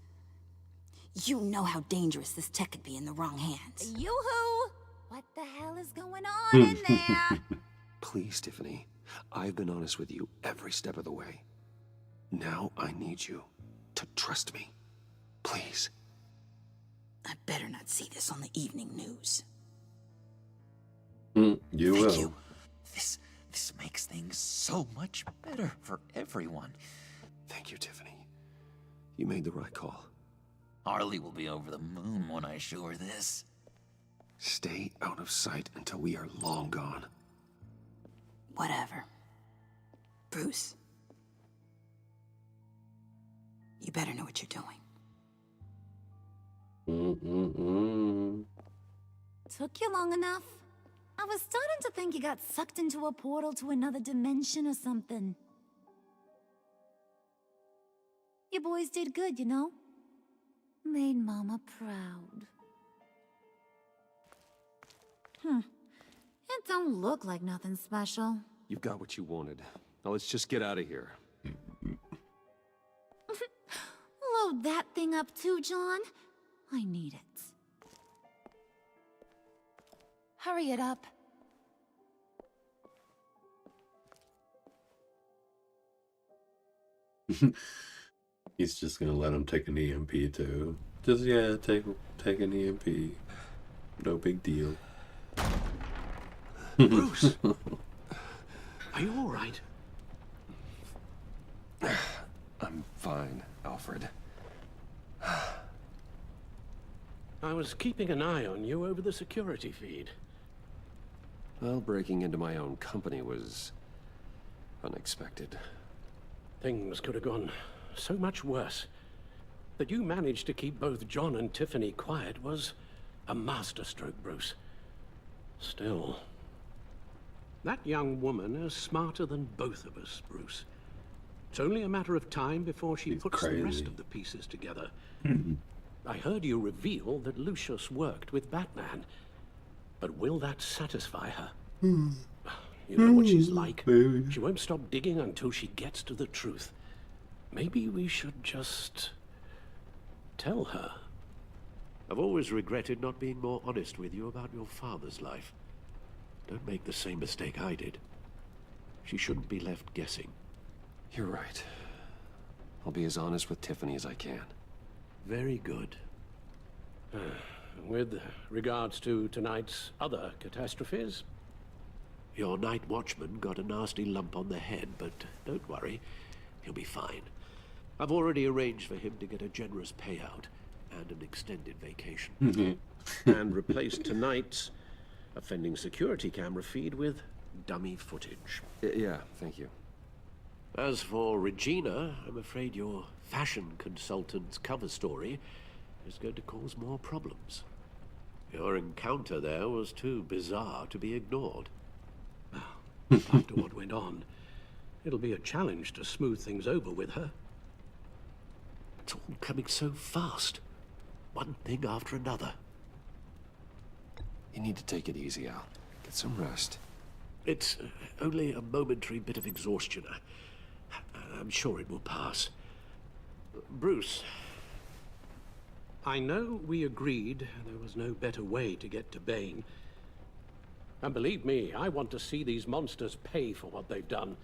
You know how dangerous this tech could be in the wrong hands. Yoo-hoo! What the hell is going on in there? Please, Tiffany. I've been honest with you every step of the way. Now I need you to trust me. Please. I better not see this on the evening news. You will. This makes things so much better for everyone. Thank you, Tiffany. You made the right call. Harley will be over the moon when I show her this. Stay out of sight until we are long gone. Whatever. Bruce. You better know what you're doing. Took you long enough? I was starting to think you got sucked into a portal to another dimension or something. You boys did good, you know? Made Mama proud. It don't look like nothing special. You've got what you wanted. Now let's just get out of here. Load that thing up too, John. I need it. Hurry it up. He's just gonna let him take an EMP too. Just yeah, take an EMP. No big deal. Bruce, are you all right? I'm fine, Alfred. I was keeping an eye on you over the security feed. Well, breaking into my own company was unexpected. Things could have gone so much worse. That you managed to keep both John and Tiffany quiet was a masterstroke, Bruce. Still, that young woman is smarter than both of us, Bruce. It's only a matter of time before she puts the rest of the pieces together. I heard you reveal that Lucius worked with Batman. But will that satisfy her? You know what she's like. She won't stop digging until she gets to the truth. Maybe we should just tell her. I've always regretted not being more honest with you about your father's life. Don't make the same mistake I did. She shouldn't be left guessing. You're right. I'll be as honest with Tiffany as I can. Very good. With regards to tonight's other catastrophes? Your night watchman got a nasty lump on the head, but don't worry. He'll be fine. I've already arranged for him to get a generous payout and an extended vacation. And replaced tonight's offending security camera feed with dummy footage. Yeah, thank you. As for Regina, I'm afraid your fashion consultant's cover story is going to cause more problems. Your encounter there was too bizarre to be ignored. After what went on, it'll be a challenge to smooth things over with her. It's all coming so fast. One thing after another. You need to take it easy, Al. Get some rest. It's only a momentary bit of exhaustion. I'm sure it will pass. Bruce. I know we agreed there was no better way to get to Bane. And believe me, I want to see these monsters pay for what they've done.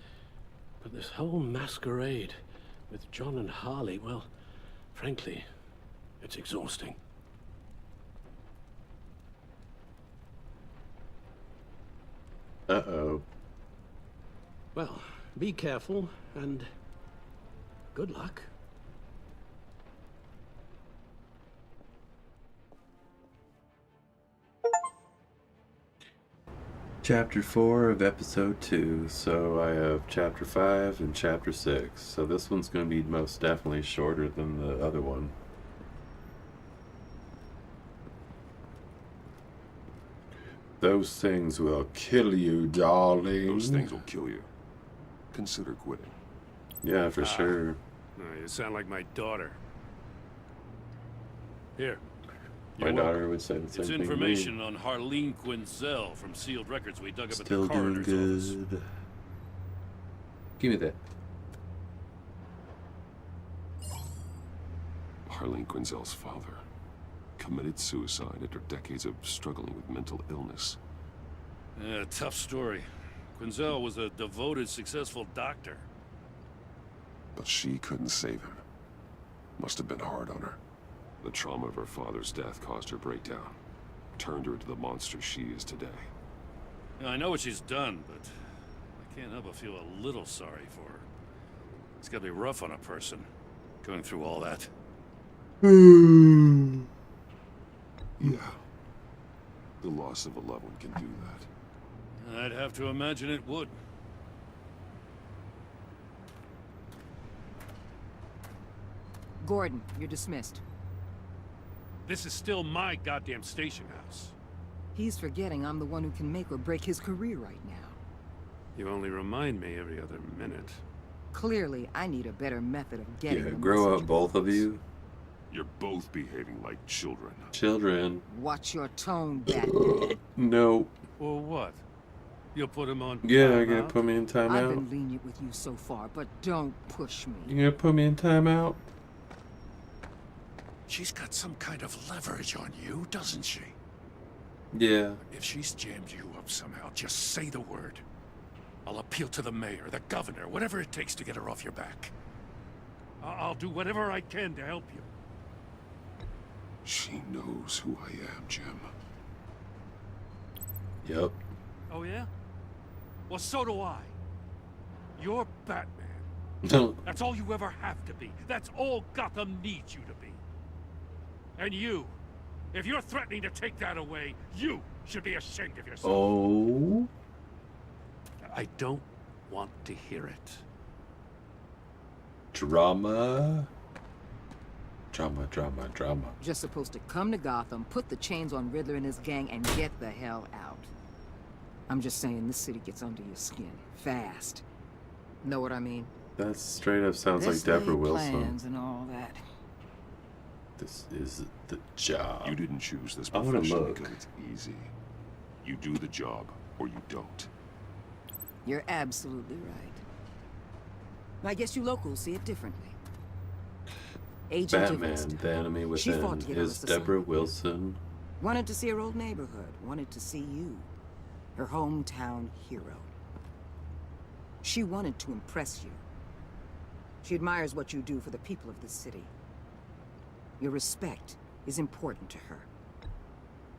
But this whole masquerade with John and Harley, well, frankly, it's exhausting. Uh-oh. Well, be careful, and good luck. Chapter 4 of Episode 2. So I have Chapter 5 and Chapter 6. So this one's going to be most definitely shorter than the other one. Those things will kill you, darling. Those things will kill you. Consider quitting. Yeah, for sure. You sound like my daughter. Here. My daughter would say the same It's thing. information on Harleen Quinzel from sealed records we dug up Still at the doing coroner's good. office. Give me that. Harleen Quinzel's father committed suicide after decades of struggling with mental illness. Yeah, tough story. Quinzel was a devoted, successful doctor. But she couldn't save him. Must have been hard on her. The trauma of her father's death caused her breakdown. Turned her into the monster she is today. Now, I know what she's done, but Can't help but feel a little sorry for her. It's gotta be rough on a person, going through all that. Yeah. The loss of a loved one can do that. I'd have to imagine it would. Gordon, you're dismissed. This is still my goddamn station house. He's forgetting I'm the one who can make or break his career right now. You only remind me every other minute. Clearly, I need a better method of getting Yeah, the grow message up, both of across. you. You're both behaving like children. Children. Watch your tone, Batman. No. Or what? You'll put him on Yeah, you're timeout? gonna put me in I've timeout. been lenient with you so far, but don't push me. You're gonna put me in timeout. She's got some kind of leverage on you, doesn't she? Yeah. If she's jammed you up somehow, just say the word. I'll appeal to the mayor, the governor, whatever it takes to get her off your back. I'll do whatever I can to help you. She knows who I am, Jim. Yep. Oh yeah? Well, so do I. You're Batman. No. That's all you ever have to be. That's all Gotham needs you to be. And you, if you're threatening to take that away, you should be ashamed of yourself. Oh. I don't want to hear it. Drama. Drama, drama, drama. Just supposed to come to Gotham, put the chains on Riddler and his gang, and get the hell out. I'm just saying, this city gets under your skin. Fast. Know what I mean? That straight up sounds like Let's Deborah lay Wilson. plans and all that. This is the job. You didn't choose this I wanna profession look. because it's easy. You do the job, or you don't. You're absolutely right. I guess you locals see it differently. Agent of Batman, East. the enemy She fought within, to get on is this Deborah assignment. Wilson. Wanted to see her old neighborhood. Wanted to see you. Her hometown hero. She wanted to impress you. She admires what you do for the people of this city. Your respect is important to her.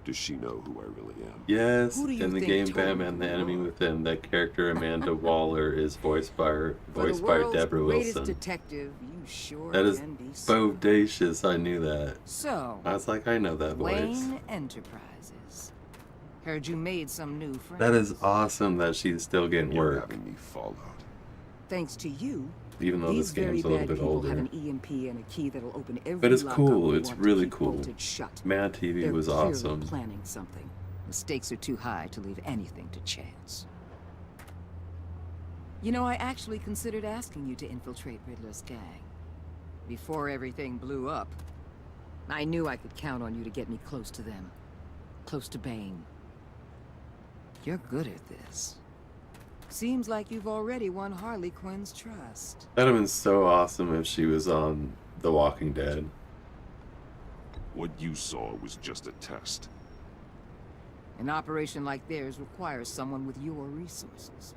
Does she know who I really am? Yes, Who do you in the think game told Batman, you the you enemy are? within, that character Amanda Waller is voiced by For the world's Deborah greatest Wilson. detective, you sure That is can be bodacious. I knew that. So, I was like, I know that voice. Wayne Enterprises. Heard you made some new friends. That is awesome that she's still getting You're work, having me followed. Thanks to you, even though these this game's a very little bad bit people older. have an EMP and a key that'll open every But it's lockup cool. we It's want to really keep cool. bolted shut. Mad TV They're was clearly awesome. planning something. The stakes are too high to leave anything to chance. You know, I actually considered asking you to infiltrate Riddler's gang. Before everything blew up, I knew I could count on you to get me close to them. Close to Bane. You're good at this. Seems like you've already won Harley Quinn's trust. That'd have been so awesome if she was on The Walking Dead. What you saw was just a test. An operation like theirs requires someone with your resources.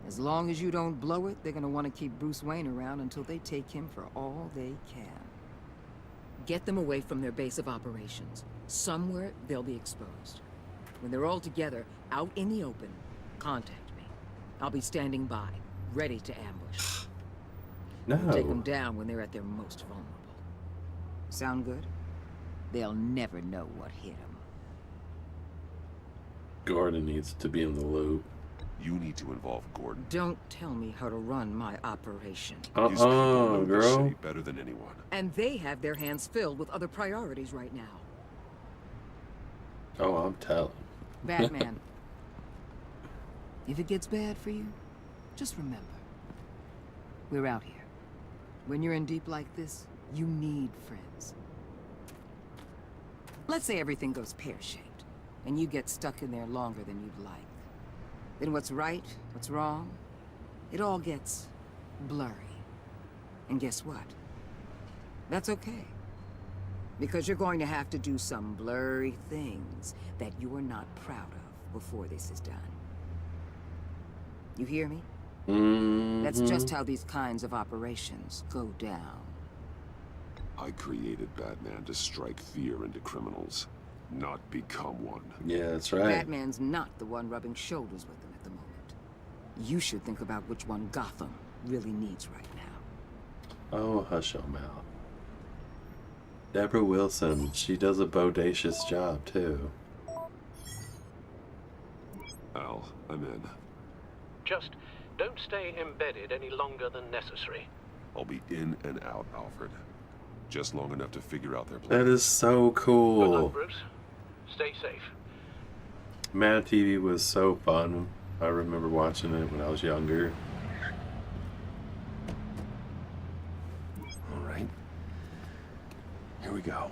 As long as you don't blow it, they're gonna want to keep Bruce Wayne around until they take him for all they can. Get them away from their base of operations. Somewhere they'll be exposed. When they're all together, out in the open, contact me. I'll be standing by, ready to ambush. No. Take them down when they're at their most vulnerable. Sound good? They'll never know what hit them. Gordon needs to be in the loop. You need to involve Gordon. Don't tell me how to run my operation. These people know the girl. city better than anyone. And they have their hands filled with other priorities right now. Oh, I'm telling. Batman. If it gets bad for you, just remember. We're out here. When you're in deep like this, you need friends. Let's say everything goes pear-shaped, and you get stuck in there longer than you'd like. Then what's right, what's wrong, it all gets blurry. And guess what? That's okay. Because you're going to have to do some blurry things that you're not proud of before this is done. You hear me? That's just how these kinds of operations go down. I created Batman to strike fear into criminals, not become one. Yeah, that's right. Batman's not the one rubbing shoulders with them at the moment. You should think about which one Gotham really needs right now. Oh, hush your mouth. Deborah Wilson, she does a bodacious job too. Al, I'm in. Just don't stay embedded any longer than necessary. I'll be in and out, Alfred. Just long enough to figure out their plan. That is so Good cool. luck, Bruce. Stay safe. Mad TV was so fun. I remember watching it when I was younger. All right. Here we go.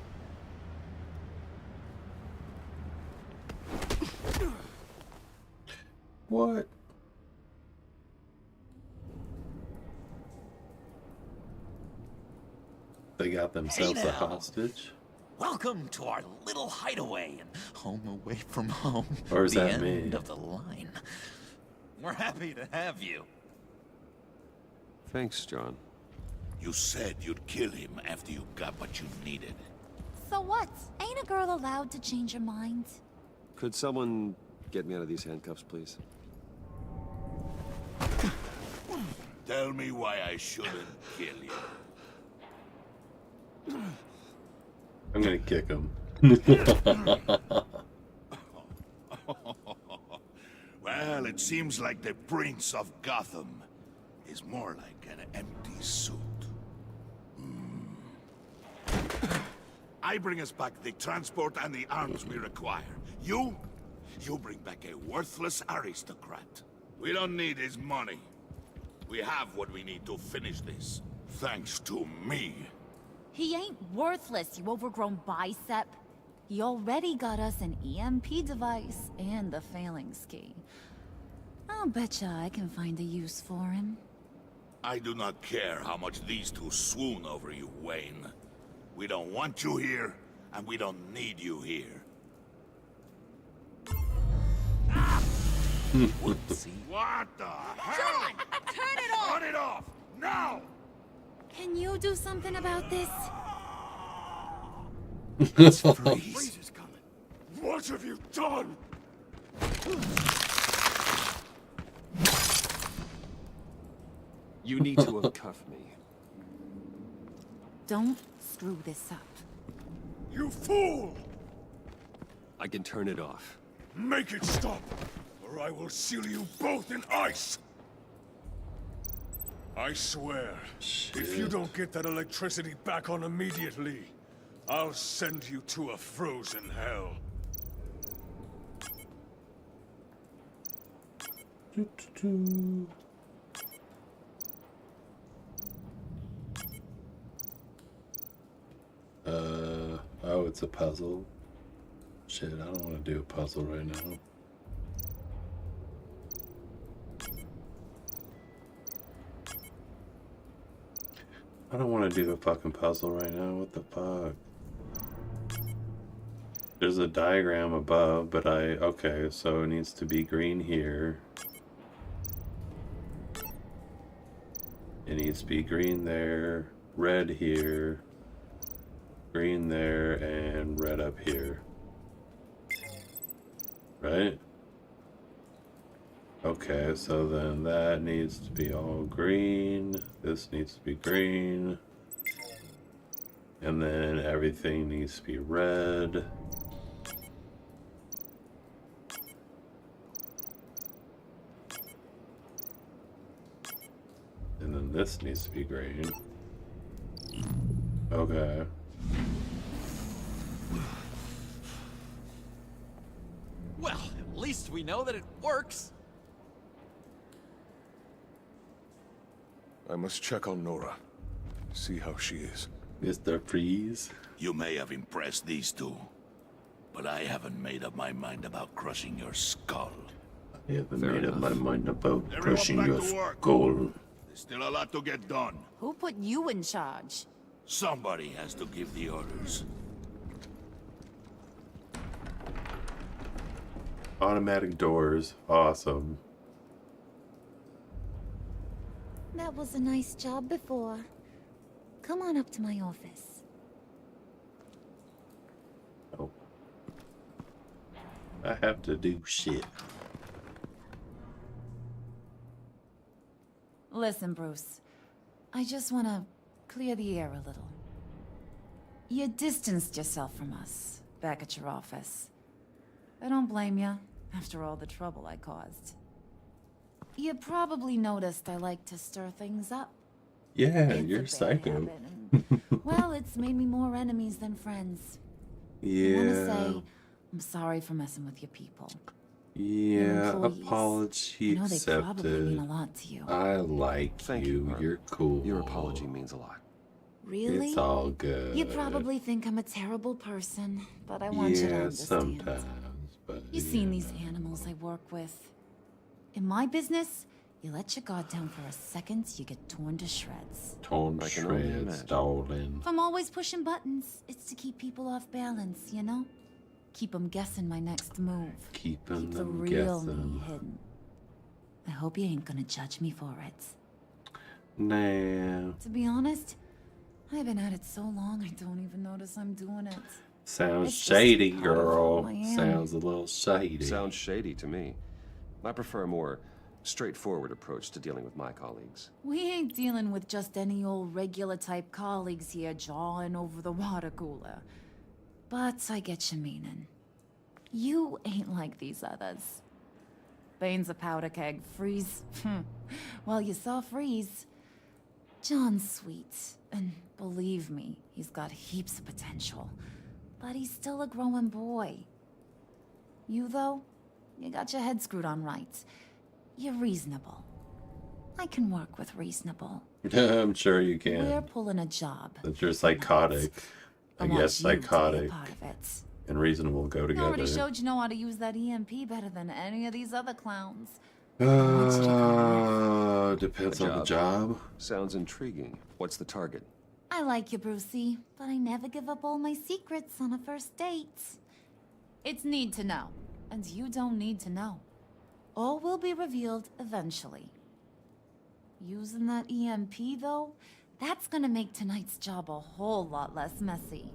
What? They got themselves Hey a now. hostage? Welcome to our little hideaway and home away from home. Or is the that end me? of the line. We're happy to have you. Thanks, John. You said you'd kill him after you got what you needed. So what? Ain't a girl allowed to change her mind? Could someone get me out of these handcuffs, please? Tell me why I shouldn't kill you. I'm gonna kick him. Well, it seems like the Prince of Gotham is more like an empty suit. I bring us back the transport and the arms we require. You bring back a worthless aristocrat. We don't need his money. We have what we need to finish this. Thanks to me. He ain't worthless, you overgrown bicep. He already got us an EMP device and the phalanx key. I'll betcha I can find a use for him. I do not care how much these two swoon over you, Wayne. We don't want you here, and we don't need you here. What the hell? John, turn it off! Turn it off! Now! Can you do something about this? Freeze is coming. What have you done? You need to uncuff me. Don't screw this up. You fool! I can turn it off. Make it stop, or I will seal you both in ice! I swear, if you don't get that electricity back on immediately, I'll send you to a frozen hell. Oh, it's a puzzle. Shit, I don't want to do a puzzle right now. I don't want to do a fucking puzzle right now. What the fuck? There's a diagram above, but okay, so it needs to be green here. It needs to be green there, red here, green there, and red up here. Right? Okay, so then that needs to be all green. This needs to be green. And then everything needs to be red. And then this needs to be green. Okay. Well, at least we know that it works. I must check on Nora. See how she is. Mr. Freeze. You may have impressed these two, but I haven't made up my mind about crushing your skull. I haven't made up my mind about Everyone crushing back your to work. skull. There's still a lot to get done. Who put you in charge? Somebody has to give the orders. Automatic doors. Awesome. That was a nice job before. Come on up to my office. Oh. I have to do shit. Listen, Bruce. I just want to clear the air a little. You distanced yourself from us back at your office. I don't blame you, after all the trouble I caused. You probably noticed I like to stir things up. Yeah, It's you're a bad psycho. habit, and, well, it's made me more enemies than friends. I want to Yeah. say, I'm sorry for messing with your people. Yeah, employees. apology I know they probably mean accepted. a lot to you. I like Thank you. Harvey. You're cool. Your apology means a lot. Really? It's all good. You probably think I'm a terrible person, but I want you to Yeah, understand. sometimes, but You've seen these animals I work with. In my business, you let your guard down for a second, you get torn to shreds. torn to I can only shreds, imagine. darling. If I'm always pushing buttons, it's to keep people off balance, you know? Keep them guessing my next move. Keeping Keep the them real guessing. me hidden. I hope you ain't gonna judge me for it. Nah. To be honest, I've been at it so long I don't even notice I'm doing it. Sounds It's just shady, part of girl. who I am. Sounds a little shady. Sounds shady to me. I prefer a more straightforward approach to dealing with my colleagues. We ain't dealing with just any old regular type colleagues here jawing over the water cooler. But I get your meaning. You ain't like these others. Bane's a powder keg. Freeze. Well, you saw Freeze. John's sweet, and believe me, he's got heaps of potential. But he's still a growing boy. You, though, you got your head screwed on right. You're reasonable. I can work with reasonable. I'm sure you can. We're pulling a job. That you're psychotic. I want guess you to be a psychotic part of it. and reasonable go You together. already showed you know how to use that EMP better than any of these other clowns. Depends on the job. Sounds intriguing. What's the target? I like you, Brucey, but I never give up all my secrets on a first date. It's need to know, and you don't need to know. All will be revealed eventually. Using that EMP, though, that's gonna make tonight's job a whole lot less messy.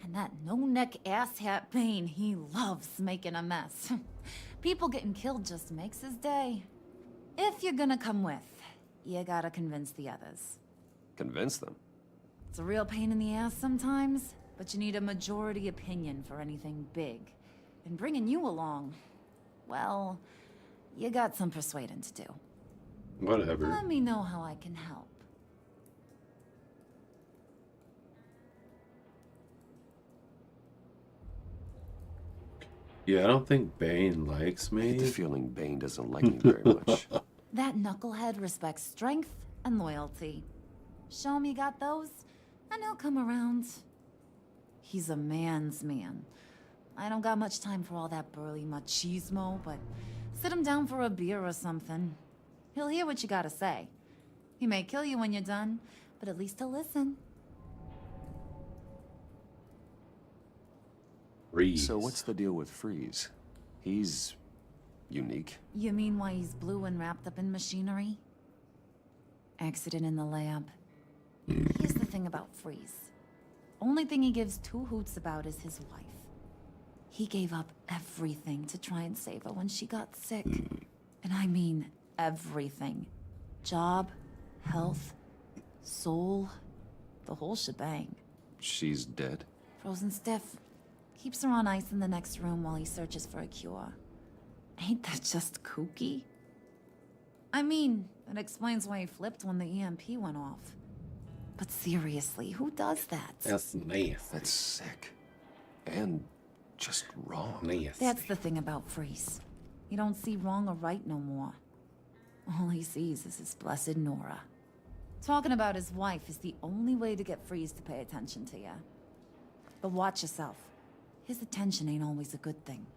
And that no-neck asshat Bane, he loves making a mess. People getting killed just makes his day. If you're gonna come with, you gotta convince the others. Convince them. It's a real pain in the ass sometimes, but you need a majority opinion for anything big. And bringing you along, well, you got some persuading to do. Whatever. Let me know how I can help. Yeah, I don't think Bane likes I me. get the feeling Bane doesn't like me very much. That knucklehead respects strength and loyalty. Show him you got those, and he'll come around. He's a man's man. I don't got much time for all that burly machismo, but sit him down for a beer or something. He'll hear what you gotta say. He may kill you when you're done, but at least he'll listen. Freeze. So what's the deal with Freeze? He's unique. You mean why he's blue and wrapped up in machinery? Accident in the lab. Here's the thing about Freeze. Only thing he gives two hoots about is his wife. He gave up everything to try and save her when she got sick. And I mean everything. Job, health, soul, the whole shebang. She's dead? Frozen stiff. Keeps her on ice in the next room while he searches for a cure. Ain't that just kooky? I mean, it explains why he flipped when the EMP went off. But seriously, who does that? That's nasty. That's sick. And just wrong. Nasty. That's the thing about Freeze. He don't see wrong or right no more. All he sees is his blessed Nora. Talking about his wife is the only way to get Freeze to pay attention to you. But watch yourself. His attention ain't always a good thing.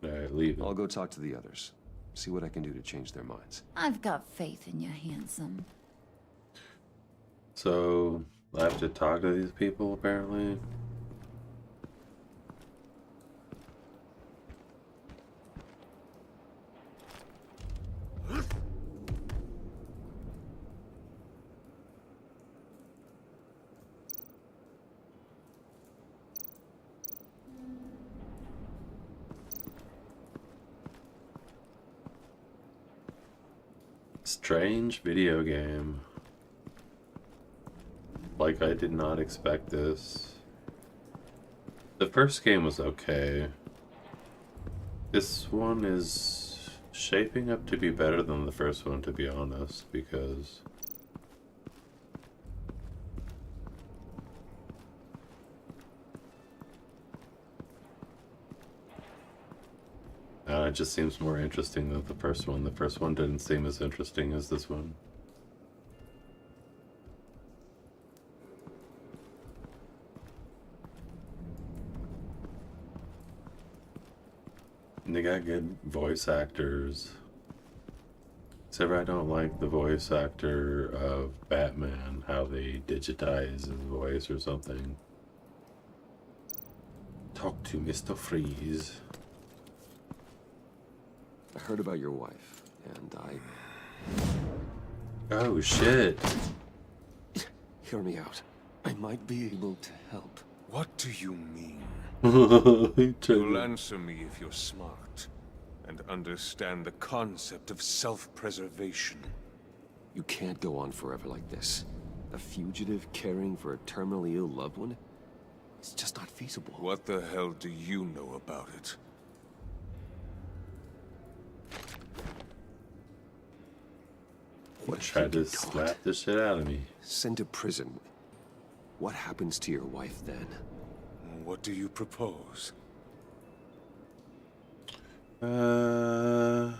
Alright, leave it. I'll go talk to the others. See what I can do to change their minds. I've got faith in you, handsome. So, I have to talk to these people, apparently. Strange video game. Like, I did not expect this. The first game was okay. This one is shaping up to be better than the first one, to be honest, because it just seems more interesting than the first one. The first one didn't seem as interesting as this one. And they got good voice actors. Except I don't like the voice actor of Batman, how they digitize his voice or something. Talk to Mr. Freeze. I heard about your wife, and Oh, shit. Hear me out. I might be able to help. What do you mean? You'll You'll answer me if you're smart and understand the concept of self-preservation. You can't go on forever like this. A fugitive caring for a terminally ill loved one? It's just not feasible. What the hell do you know about it? What tried to slap the shit out of me. Sent to prison. What happens to your wife then? What do you propose? I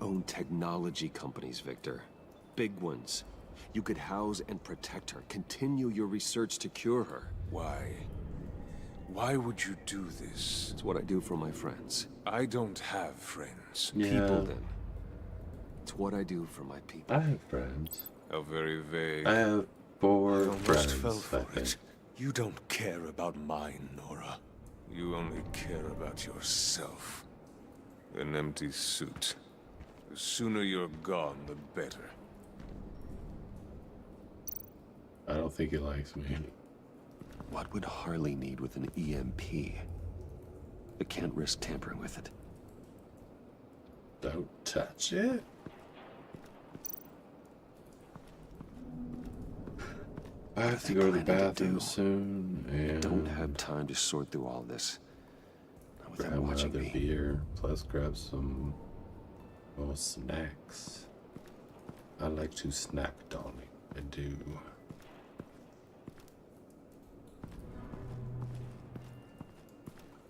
own technology companies, Victor. Big ones. You could house and protect her. Continue your research to cure her. Why? Why would you do this? It's what I do for my friends. I don't have friends. People, then. It's what I do for my people. I have friends. How very vague. I have 4 I almost friends, fell for I think. it. You don't care about mine, Nora. You only care about yourself. An empty suit. The sooner you're gone, the better. I don't think he likes me. What would Harley need with an EMP? I can't risk tampering with it. Don't touch it. I have to go to the bathroom soon, and don't have time to sort through all this. Not with grab him watching another me. beer, plus grab some more snacks. I like to snack, darling. I do.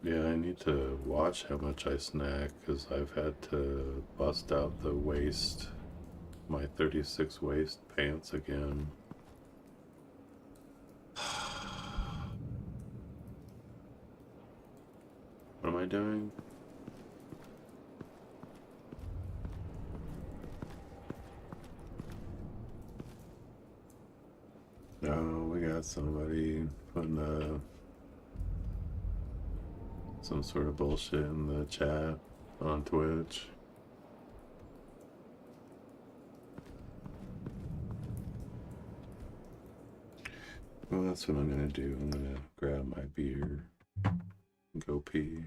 Yeah, I need to watch how much I snack, because I've had to bust out the waist, my 36 waist pants again. What am I doing? Oh, we got somebody putting some sort of bullshit in the chat on Twitch. Well, that's what I'm gonna do. I'm gonna grab my beer and go pee.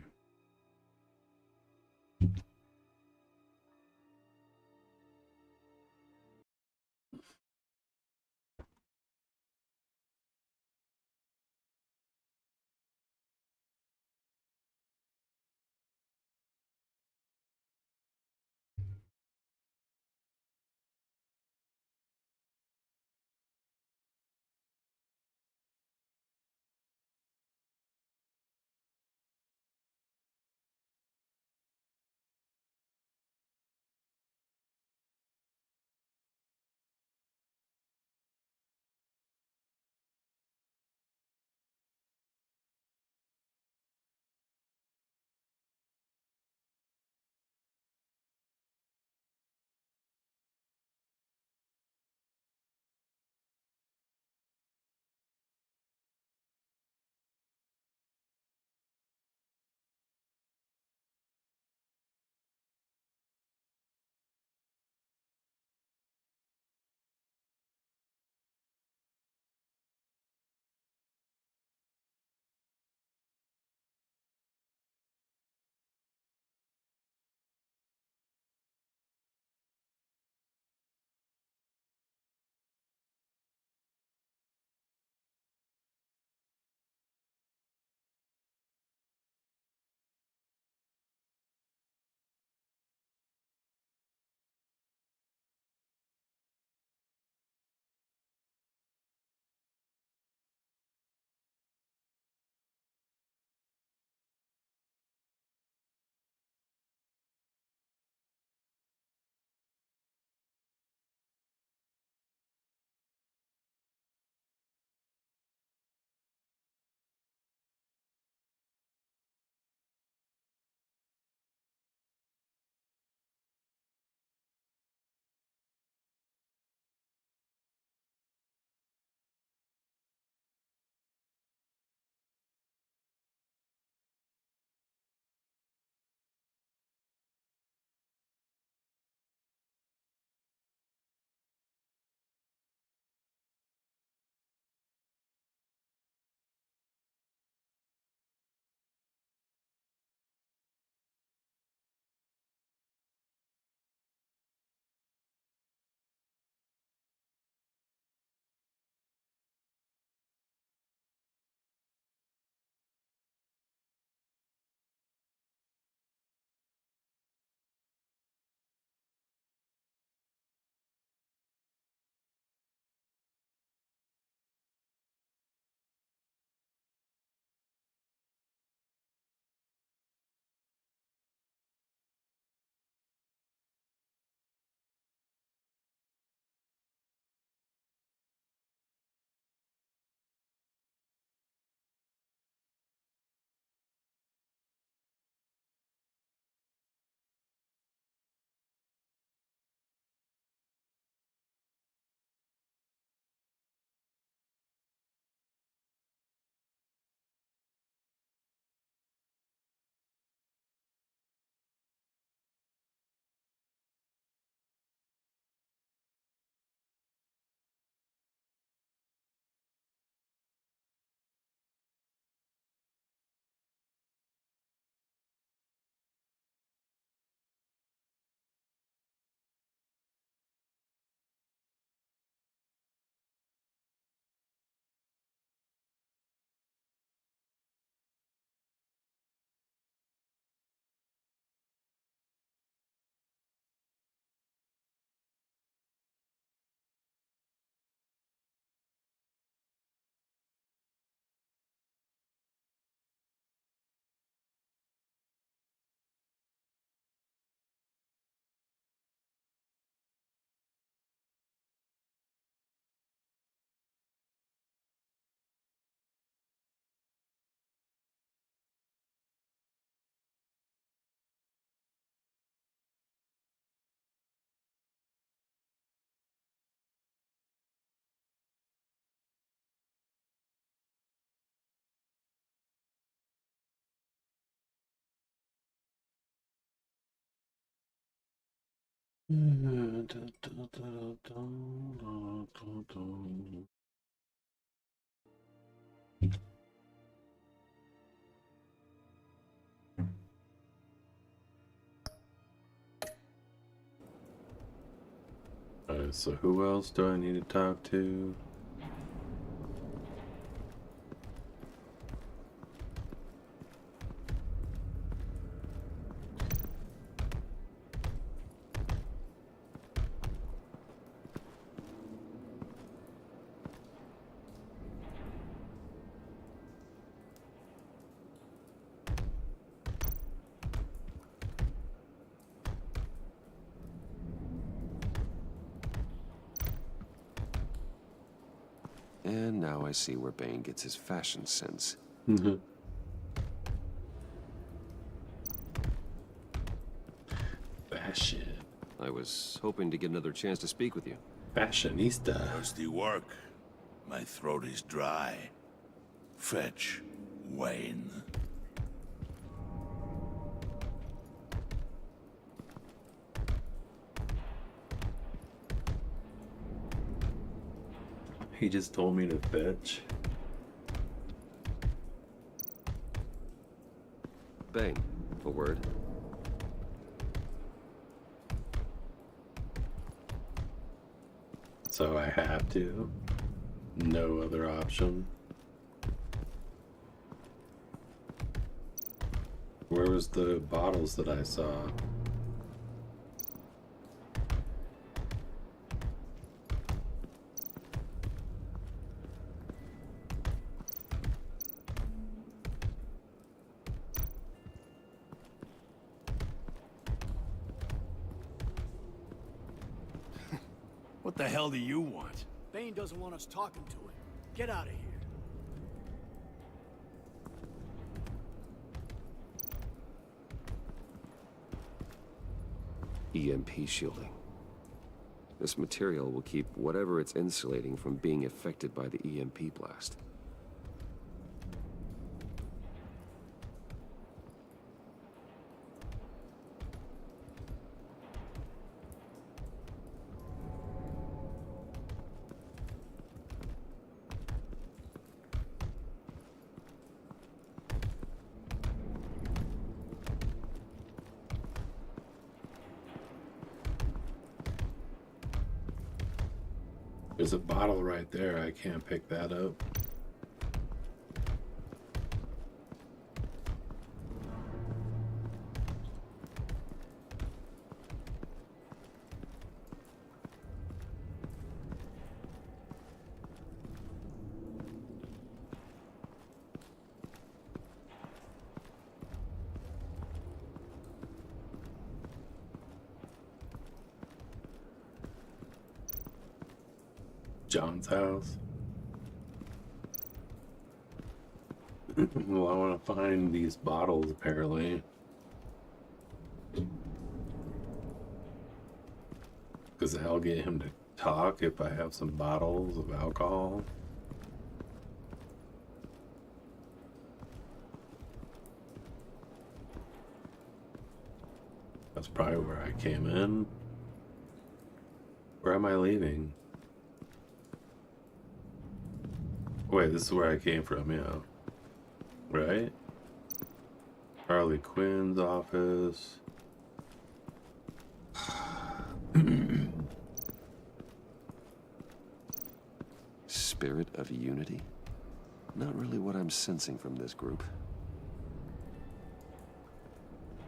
Alright, so who else do I need to talk to? And now I see where Bane gets his fashion sense. Fashion. I was hoping to get another chance to speak with you. Fashionista. How's the work? My throat is dry. Fetch, Wayne. He just told me to fetch. Bane, a word. So I have to. No other option. Where was the bottles that I saw? What the hell do you want? Bane doesn't want us talking to him. Get out of here. EMP shielding. This material will keep whatever it's insulating from being affected by the EMP blast. There's a bottle right there. I can't pick that up. John's house. Well, I want to find these bottles, apparently. Because I'll get him to talk if I have some bottles of alcohol. That's probably where I came in. Where am I leaving? Wait, this is where I came from, yeah. Right? Harley Quinn's office. Spirit of unity? Not really what I'm sensing from this group.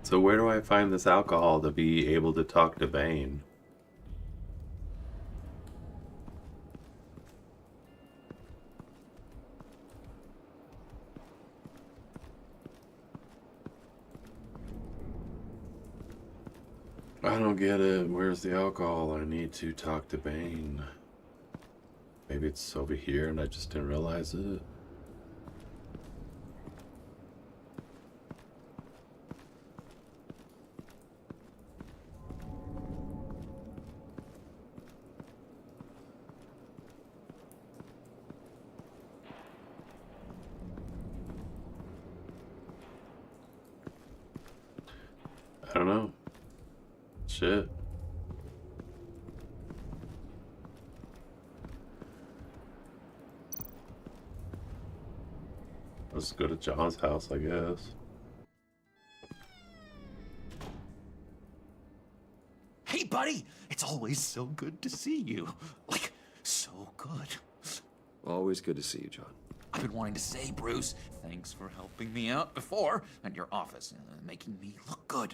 So where do I find this alcohol to be able to talk to Bane? I don't get it. Where's the alcohol? I need to talk to Bane. Maybe it's over here and I just didn't realize it. I don't know. Shit. Let's go to John's house, I guess. Hey, buddy! It's always so good to see you. Like, so good. Always good to see you, John. I've been wanting to say, Bruce, thanks for helping me out before at your office, making me look good.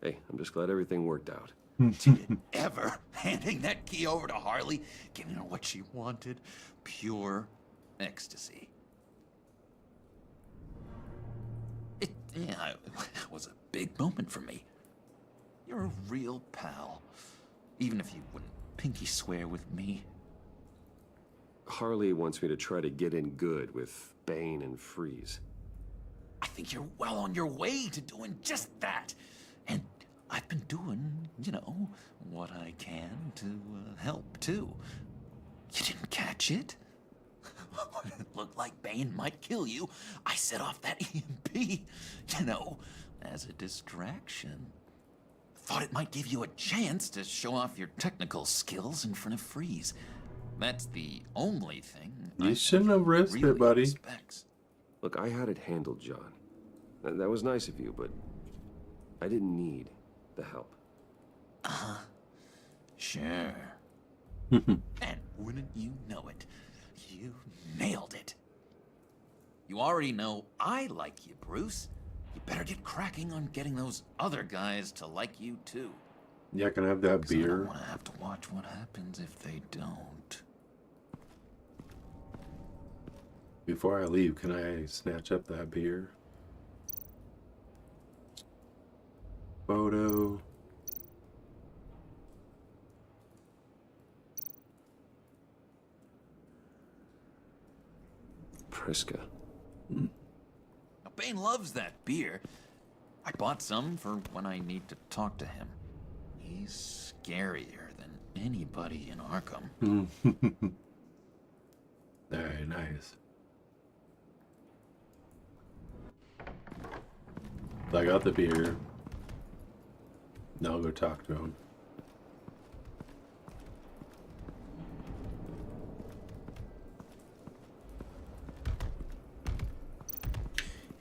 Hey, I'm just glad everything worked out. Did it ever? Handing that key over to Harley, giving her what she wanted. Pure ecstasy. It was a big moment for me. You're a real pal. Even if you wouldn't pinky swear with me. Harley wants me to try to get in good with Bane and Freeze. I think you're well on your way to doing just that. And I've been doing, what I can to help, too. You didn't catch it? When it looked like Bane might kill you, I set off that EMP, as a distraction. Thought it might give you a chance to show off your technical skills in front of Freeze. That's the only thing you shouldn't have risked it, buddy. Expects. Look, I had it handled, John. That was nice of you, but I didn't need the help. Sure. And wouldn't you know it, you nailed it. You already know I like you, Bruce. You better get cracking on getting those other guys to like you, too. Yeah, can I have that beer? I don't want to have to watch what happens if they don't. Before I leave, can I snatch up that beer? Photo. Priska. Now, Bane loves that beer. I bought some for when I need to talk to him. He's scarier than anybody in Arkham. Very nice. I got the beer. Now I'll go talk to him.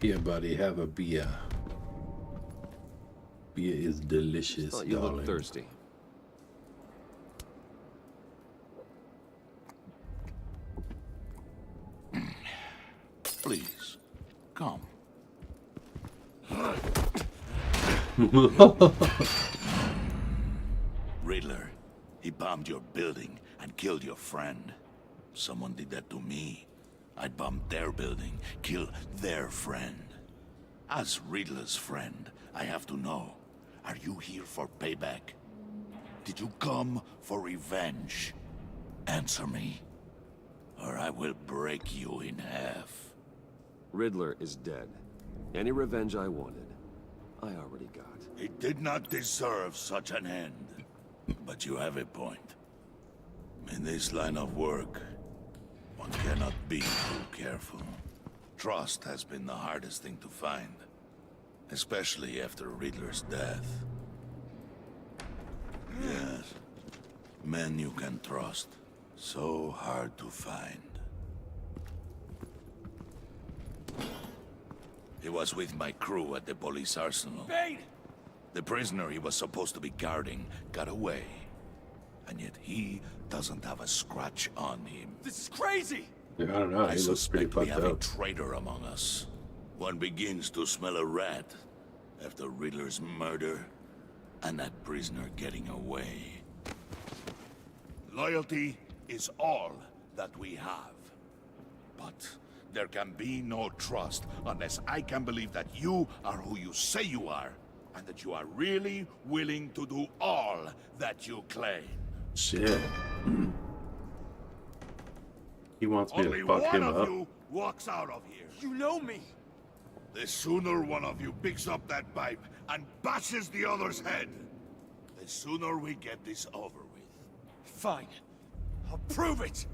Here, buddy, have a beer. Beer is delicious, Thought you darling. look thirsty. Please, come. Riddler, he bombed your building and killed your friend. Someone did that to me. I'd bomb their building, kill their friend. As Riddler's friend, I have to know, are you here for payback? Did you come for revenge? Answer me, or I will break you in half. Riddler is dead. Any revenge I wanted, I already got. He did not deserve such an end. But you have a point. In this line of work, one cannot be too careful. Trust has been the hardest thing to find, especially after Riddler's death. Yes, men you can trust, so hard to find. He was with my crew at the police arsenal. Bane! The prisoner he was supposed to be guarding got away. And yet he doesn't have a scratch on him. This is crazy! Yeah, I don't know. I He looks pretty suspect we fucked have up. a traitor among us. One begins to smell a rat after Riddler's murder and that prisoner getting away. Loyalty is all that we have. But there can be no trust unless I can believe that you are who you say you are, and that you are really willing to do all that you claim. Shit. He wants me Only to fuck one him of up. you walks out of here. You know me! The sooner one of you picks up that pipe and bashes the other's head, the sooner we get this over with. Fine. I'll prove it!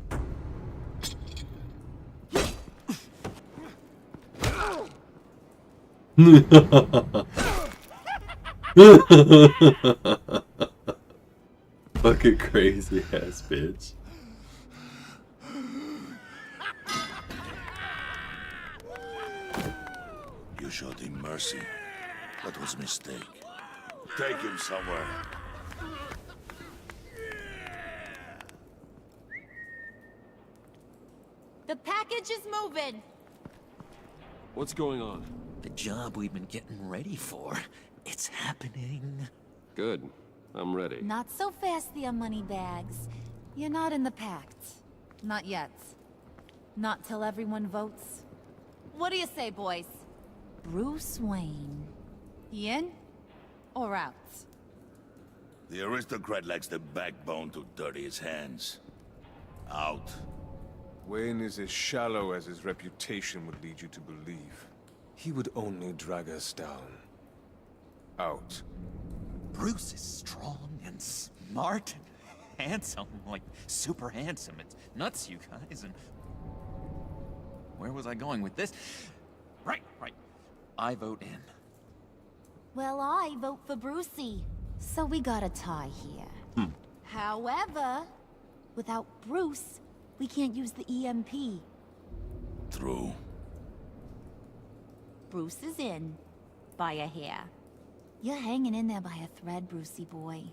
Fucking crazy ass bitch. You showed him mercy. That was a mistake. Take him somewhere. The package is moving. What's going on? The job we've been getting ready for. It's happening. Good. I'm ready. Not so fast, the Moneybags. You're not in the pact. Not yet. Not till everyone votes. What do you say, boys? Bruce Wayne. He in or out? The aristocrat lacks the backbone to dirty his hands. Out. Wayne is as shallow as his reputation would lead you to believe. He would only drag us down. Out. Bruce is strong and smart and handsome, like super handsome. It's nuts, you guys, and... Where was I going with this? Right. I vote in. Well, I vote for Brucey. So we got a tie here. However, without Bruce, we can't use the EMP. True. Bruce is in. By a hair. You're hanging in there by a thread, Brucey boy.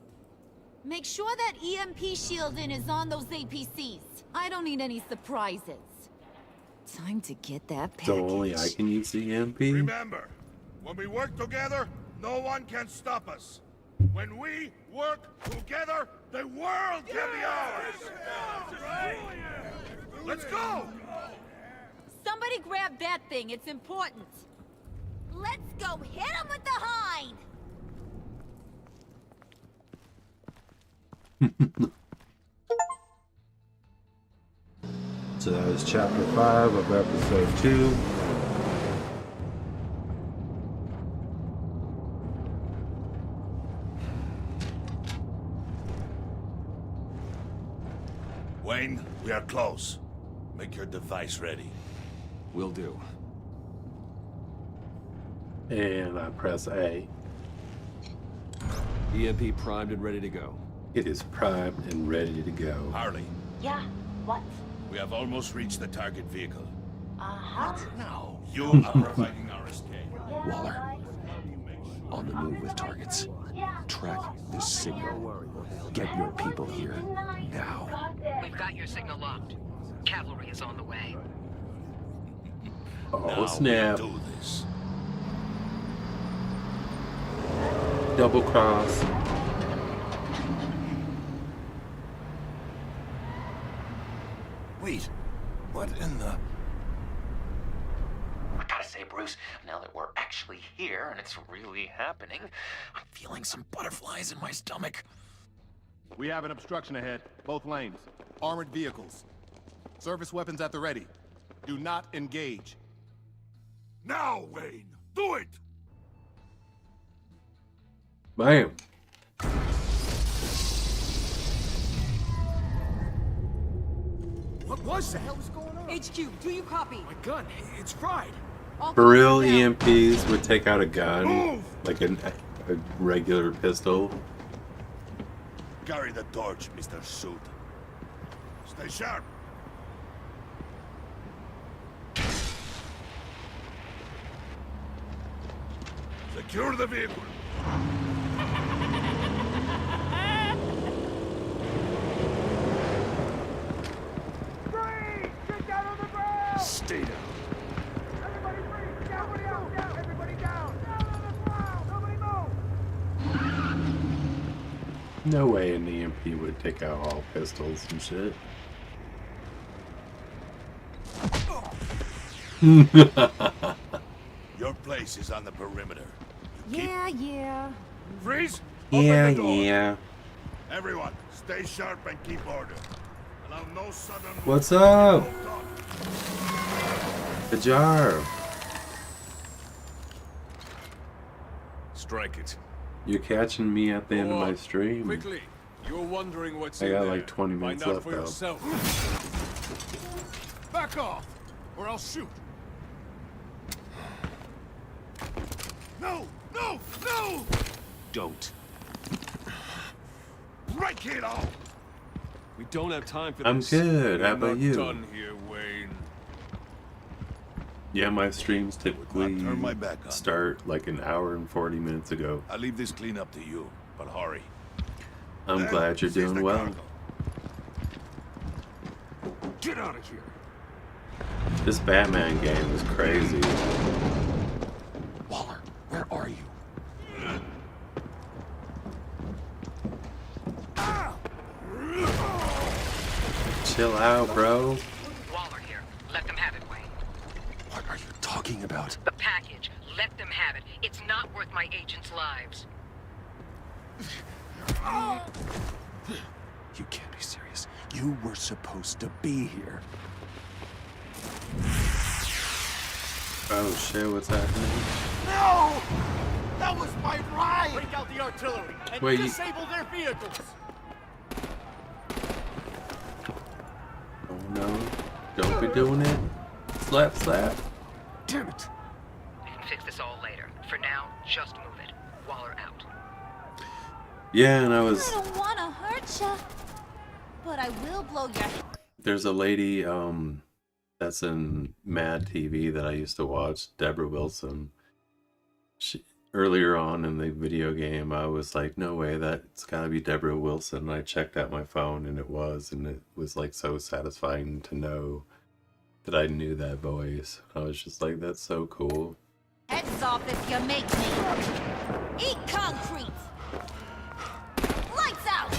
Make sure that EMP shielding is on those APCs. I don't need any surprises. Time to get that package. So only I can use the EMP? Remember, when we work together, no one can stop us. When we work together, the world can be ours! Let's go! Somebody grab that thing, it's important. Let's go hit him with the hind! So that was chapter 5 of episode 2. Wayne, we are close. Make your device ready. Will do. And I press A. EMP primed and ready to go. It is primed and ready to go. Harley. Yeah, what? We have almost reached the target vehicle. Uh-huh. Now, you are providing our escape. Waller, on the move with targets. Track this signal. Get your people here, now. We've got your signal locked. Cavalry is on the way. Oh, now snap. Do this. Double cross. Wait, what in the... I gotta say, Bruce, now that we're actually here and it's really happening, I'm feeling some butterflies in my stomach. We have an obstruction ahead, both lanes. Armored vehicles. Service weapons at the ready. Do not engage. Now, Wayne! Do it! Bam. What was that? What was going on? HQ, do you copy? My gun, it's fried. For real, EMPs would take out a gun, like a regular pistol. Carry the torch, Mr. Suit. Stay sharp. Secure the vehicle. Stay down. No way an EMP would take out all pistols and shit. Your place is on the perimeter. Yeah. Freeze! Yeah, Open the door. yeah. Everyone, stay sharp and keep order. Allow no sudden... What's up? The jar. Strike it. You're catching me at the end of my stream. Quickly. You're wondering what's I in got there. like 20 minutes Find out left for though. yourself. Back off, or I'll shoot. No! No! No! Don't. Break it all! We don't have time for I'm this. good. How We're about not you? done here, Wayne. Yeah, my streams typically turn my back on start like an hour and 40 minutes ago. I'll leave this clean up to you, but hurry. I'm glad you're doing well. Get out of here. This Batman game is crazy. Waller, where are you? Chill out, bro. Waller here. Let them have it, Wayne. What are you talking about? The package. Let them have it. It's not worth my agents' lives. You can't be serious. You were supposed to be here. Oh shit, what's happening? No! That was my ride! Break out the artillery and Wait, disable their vehicles! Oh no. Don't be doing it. Slap, slap. Damn it. We can fix this all later. For now, just move it. Waller out. Yeah, and I I don't want to hurt ya, but I will blow your... there's a lady that's in Mad TV that I used to watch, Deborah Wilson. Earlier on in the video game, I was like, no way, that's gotta be Deborah Wilson. And I checked out my phone and it was like so satisfying to know that I knew that voice. I was just like, that's so cool. Heads off if you make me. Eat concrete. Lights out.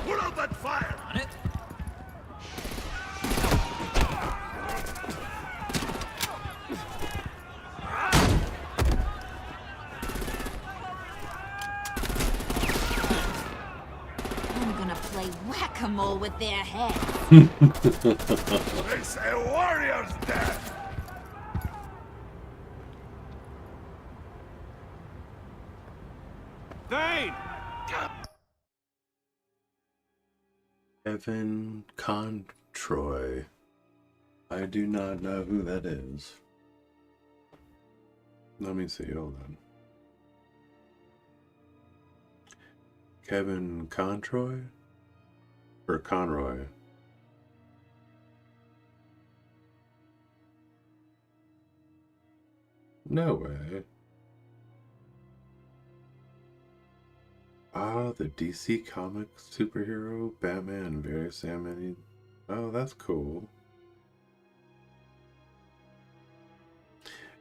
Put out that fire! On it. I'm gonna play whack-a-mole with their heads. They say warrior's dead! Thane! Kevin Controy. I do not know who that is. Let me see, hold on. Kevin Controy? Or Conroy? No way. Ah, the DC Comics superhero, Batman, and various animated. Oh, that's cool.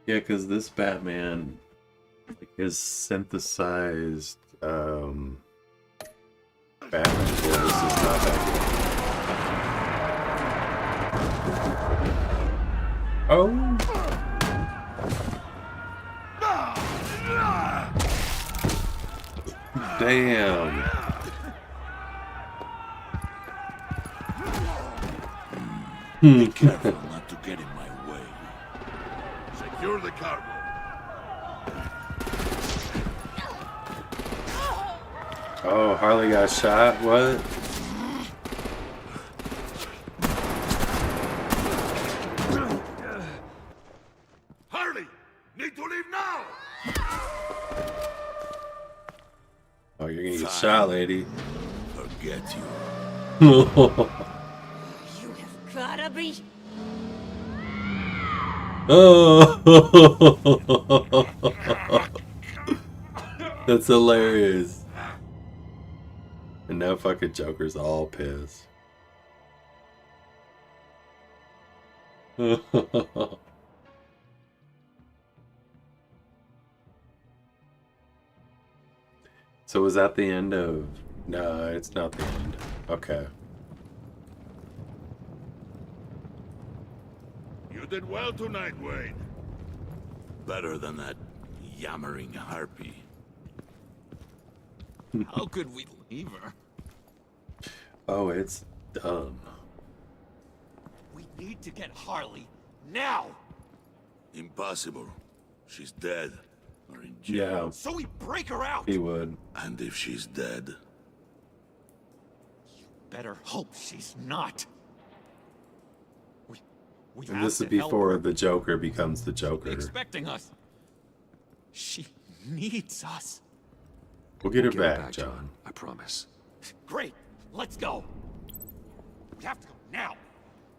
Yeah, because this Batman is synthesized Batman voice is not that good. Oh. Damn. Be careful not to get in my way. Secure the cargo. Oh, Harley got shot? What? Harley! Need to leave now! Oh, you're gonna get shot, lady. Forget you. You have gotta be... Oh, that's hilarious. And now fucking Joker's all pissed. So was that the end of... No, it's not the end. Okay. You did well tonight, Wayne. Better than that yammering harpy. How could we leave her? Oh, it's done. We need to get Harley now. Impossible. She's dead. Or in jail. Yeah. So we break her out. He would. And if she's dead? Better hope she's not. We And have this is to help before her. the Joker becomes the Joker. Expecting us. She needs us. We'll get her back, John. I promise. Great. Let's go. We have to go now.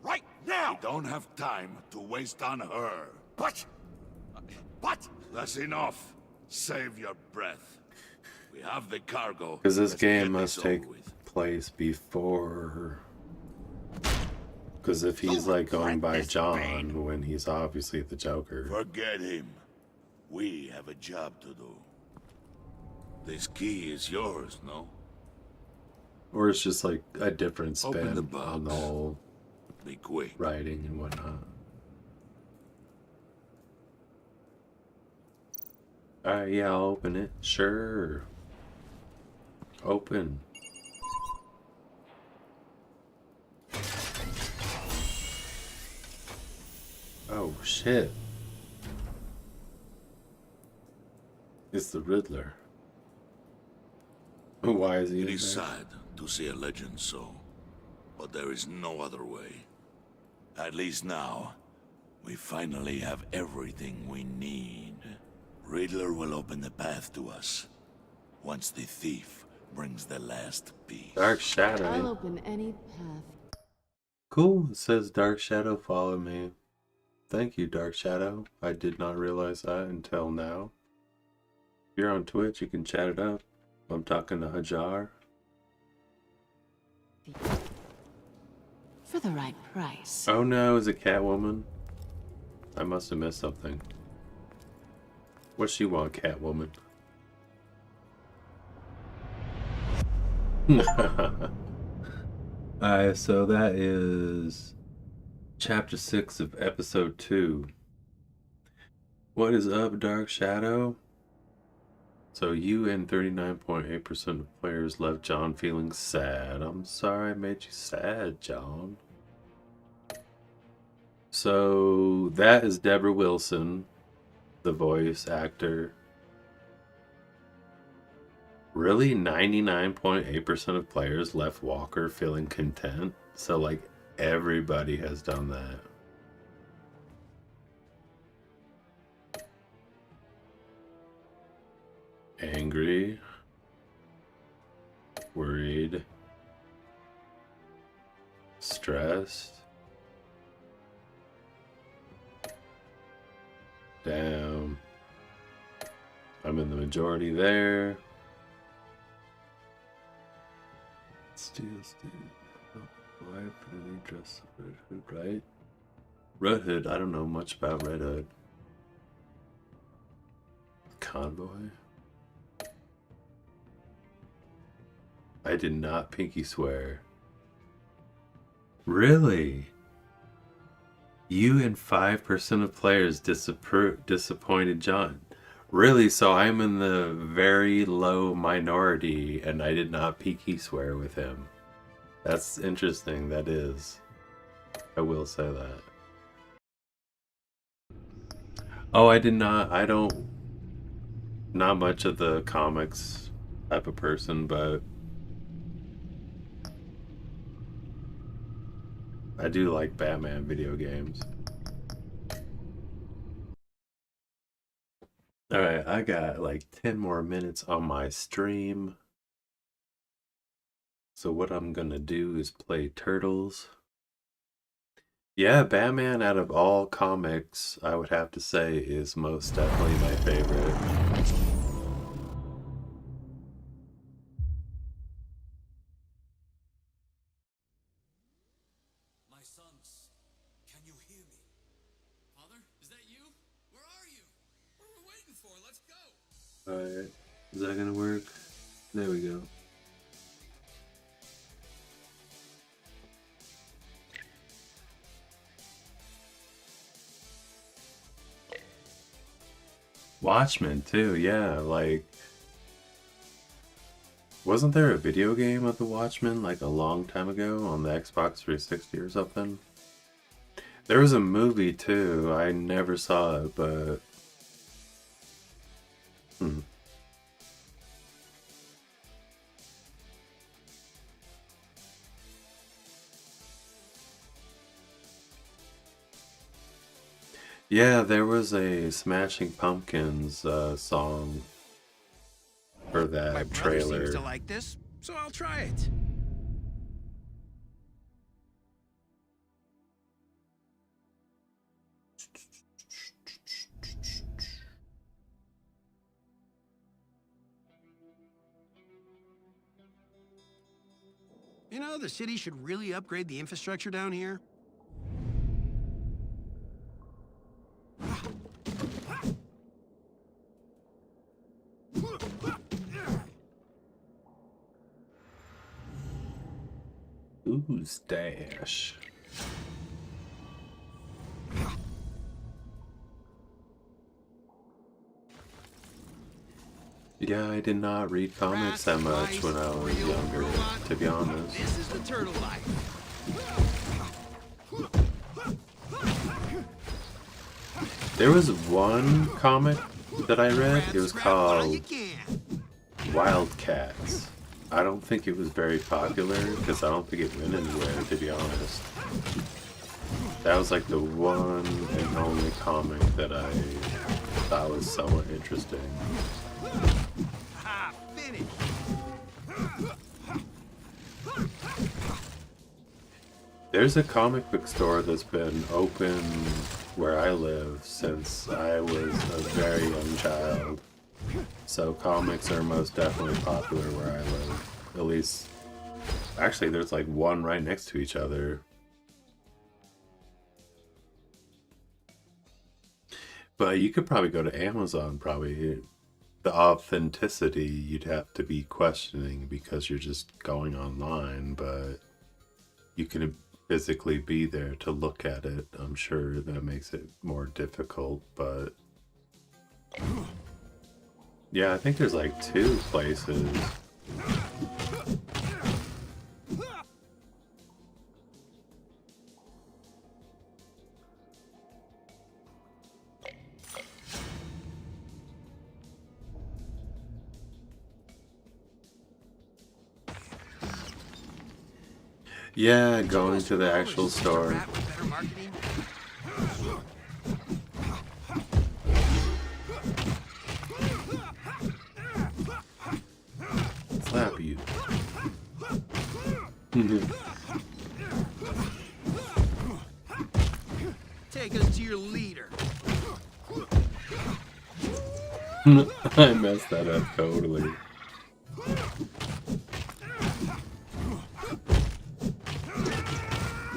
Right Now! We don't have time to waste on her. What? What? That's enough. Save your breath. We have the cargo. Because this Let's game get must this take over with. place before. Because if he's like going by John when he's obviously the Joker. Forget him. We have a job to do. This key is yours, no? Or it's just like a different Open spin the box. on the whole Be quick. writing and whatnot. Alright, yeah, I'll open it. Sure. Open. Oh, shit. It's the Riddler. Why is he in It is there? sad to see a legend so, but there is no other way. At least now, we finally have everything we need. Riddler will open the path to us, once the thief brings the last piece. Dark Shadow. I'll open any path. Cool. It says Dark Shadow, follow me. Thank you, Dark Shadow. I did not realize that until now. If you're on Twitch, you can chat it up. I'm talking to Hajar. For the right price. Oh no, is it Catwoman? I must have missed something. What she want, Catwoman? Alright, so that is Chapter 6 of Episode 2. What is up, Dark Shadow? So you and 39.8% of players left John feeling sad. I'm sorry I made you sad, John. So that is Deborah Wilson, the voice actor. Really? 99.8% of players left Walker feeling content? So like everybody has done that. Angry, worried, stressed, down. I'm in the majority there. Steel, why pretty dress Red Hood, right? Red Hood, I don't know much about Red Hood. Convoy? I did not pinky swear. Really? You and 5% of players disappointed John. Really? So I'm in the very low minority and I did not pinky swear with him. That's interesting, that is. I will say that. Oh, I did not. I don't... Not much of the comics type of person, but... I do like Batman video games. Alright, I got like 10 more minutes on my stream. So what I'm gonna do is play Turtles. Yeah, Batman out of all comics, I would have to say, is most definitely my favorite. My sons, can you hear me? Father, is that you? Where are you? What are we waiting for? Let's go! Alright, is that gonna work? There we go. Watchmen too, yeah, like... Wasn't there a video game of the Watchmen like a long time ago on the Xbox 360 or something? There was a movie too, I never saw it, but... Yeah, there was a Smashing Pumpkins song for that My brother trailer. seems to like this, so I'll try it. You know, the city should really upgrade the infrastructure down here. Ooh, stash. Yeah, I did not read comics that much when I was younger, to be honest. This is the turtle life. There was one comic that I read, it was called Wildcats. I don't think it was very popular, because I don't think it went anywhere, to be honest. That was like the one and only comic that I thought was somewhat interesting. There's a comic book store that's been open where I live since I was a very young child. So comics are most definitely popular where I live. At least, actually there's like one right next to each other. But you could probably go to Amazon, probably. The authenticity you'd have to be questioning because you're just going online, but you can physically be there to look at it. I'm sure that makes it more difficult, but yeah, I think there's like 2 places. Yeah, going to the actual store. Slap you. Take us to your leader. I messed that up totally.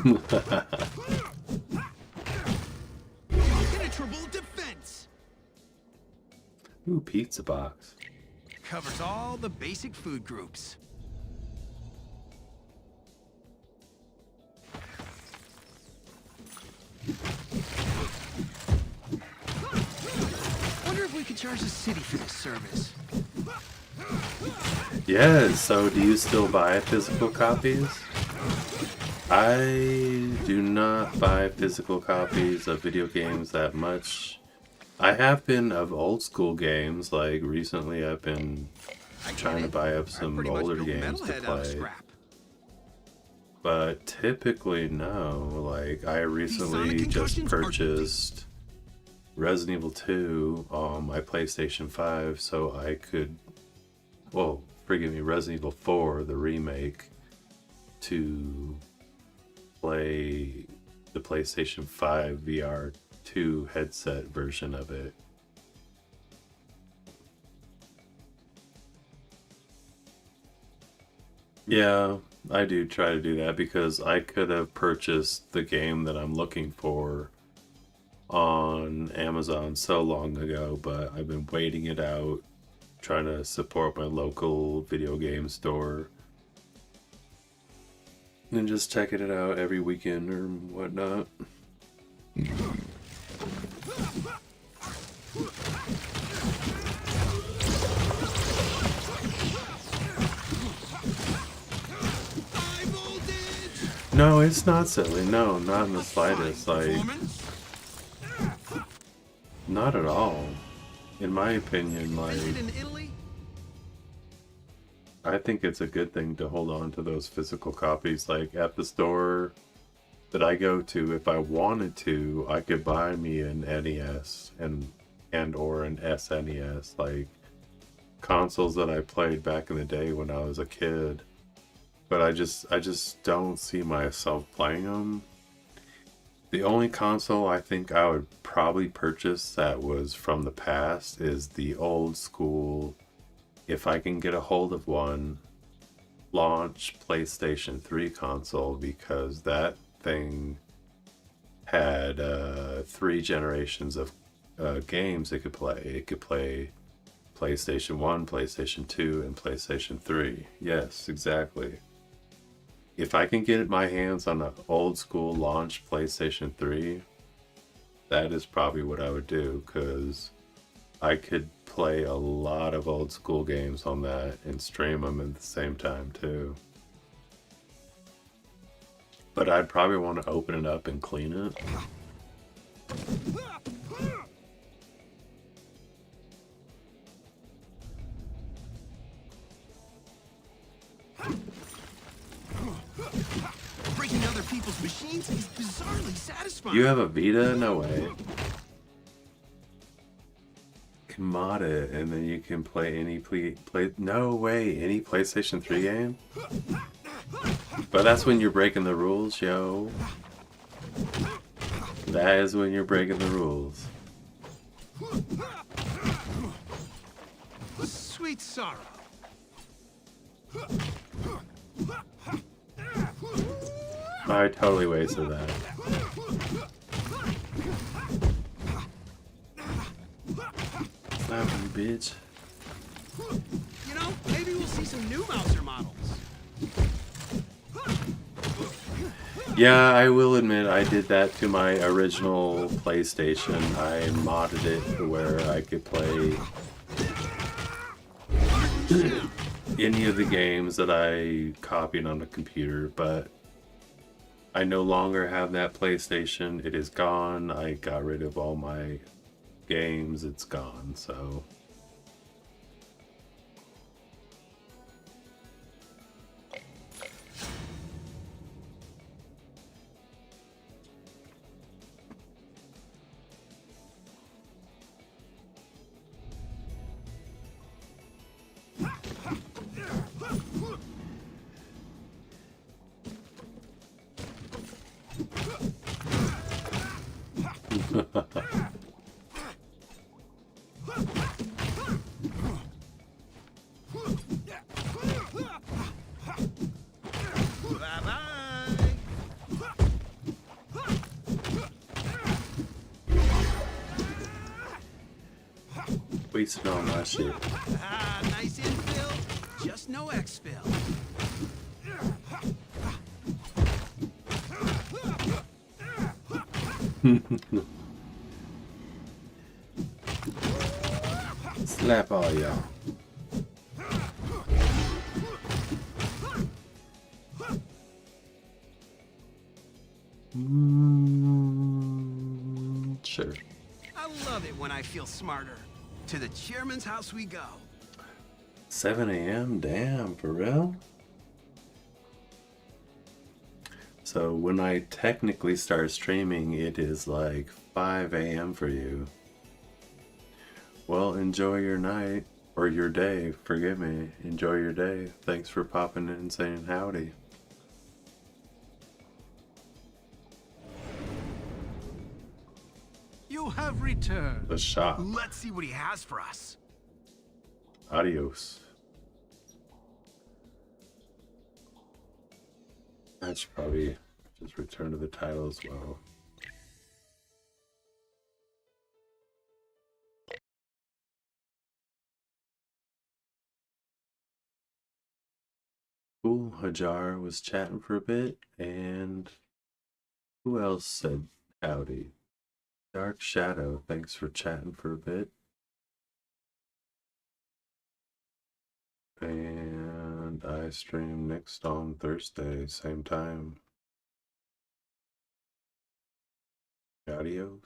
Impenetrable defense. Ooh, pizza box. Covers all the basic food groups. Wonder if we could charge the city for this service. Yeah, so do you still buy physical copies? I do not buy physical copies of video games that much. I have been of old school games, like recently I've been trying to buy up some older games to play. But typically no, like I recently just purchased Resident Evil 2 on my PlayStation 5 so I could, well, forgive me, Resident Evil 4, the remake, to play the PlayStation 5 VR 2 headset version of it. Yeah, I do try to do that because I could have purchased the game that I'm looking for on Amazon so long ago, but I've been waiting it out, trying to support my local video game store. And just checking it out every weekend or whatnot. No, it's not silly. No, not in the slightest. Like, not at all. In my opinion, like, I think it's a good thing to hold on to those physical copies. Like, at the store that I go to, if I wanted to, I could buy me an NES and or an SNES, like consoles that I played back in the day when I was a kid. But I just don't see myself playing them. The only console I think I would probably purchase that was from the past is the old school, if I can get a hold of one, launch PlayStation 3 console because that thing had 3 generations of games it could play. It could play PlayStation 1, PlayStation 2, and PlayStation 3. Yes, exactly. If I can get my hands on an old school launch PlayStation 3, that is probably what I would do, because I could play a lot of old school games on that and stream them at the same time too. But I'd probably want to open it up and clean it. Breaking other people's machines is bizarrely satisfying. You have a Vita? No way. Can mod it and then you can play any no way, any PlayStation 3 game? But that's when you're breaking the rules, yo. That is when you're breaking the rules. Sweet sorrow. I totally wasted that. Slap you, bitch. You know, maybe we'll see some new Mouser models. Yeah, I will admit I did that to my original PlayStation. I modded it to where I could play any of the games that I copied on the computer, but I no longer have that PlayStation. It is gone. I got rid of all my games. It's gone, so... Wasting all my shit. Ah, nice infill, just no exfil. Slap all y'all. Sure. I love it when I feel smarter. To the chairman's house we go. 7 a.m.? Damn, for real? So when I technically start streaming, it is like 5 a.m. for you. Well, enjoy your night, or your day, forgive me. Enjoy your day. Thanks for popping in and saying howdy. You have returned. The shop. Let's see what he has for us. Adios. I should probably just return to the title as well. Cool, Hajar was chatting for a bit, and who else said howdy? Dark Shadow, thanks for chatting for a bit. And I stream next on Thursday, same time. Adios.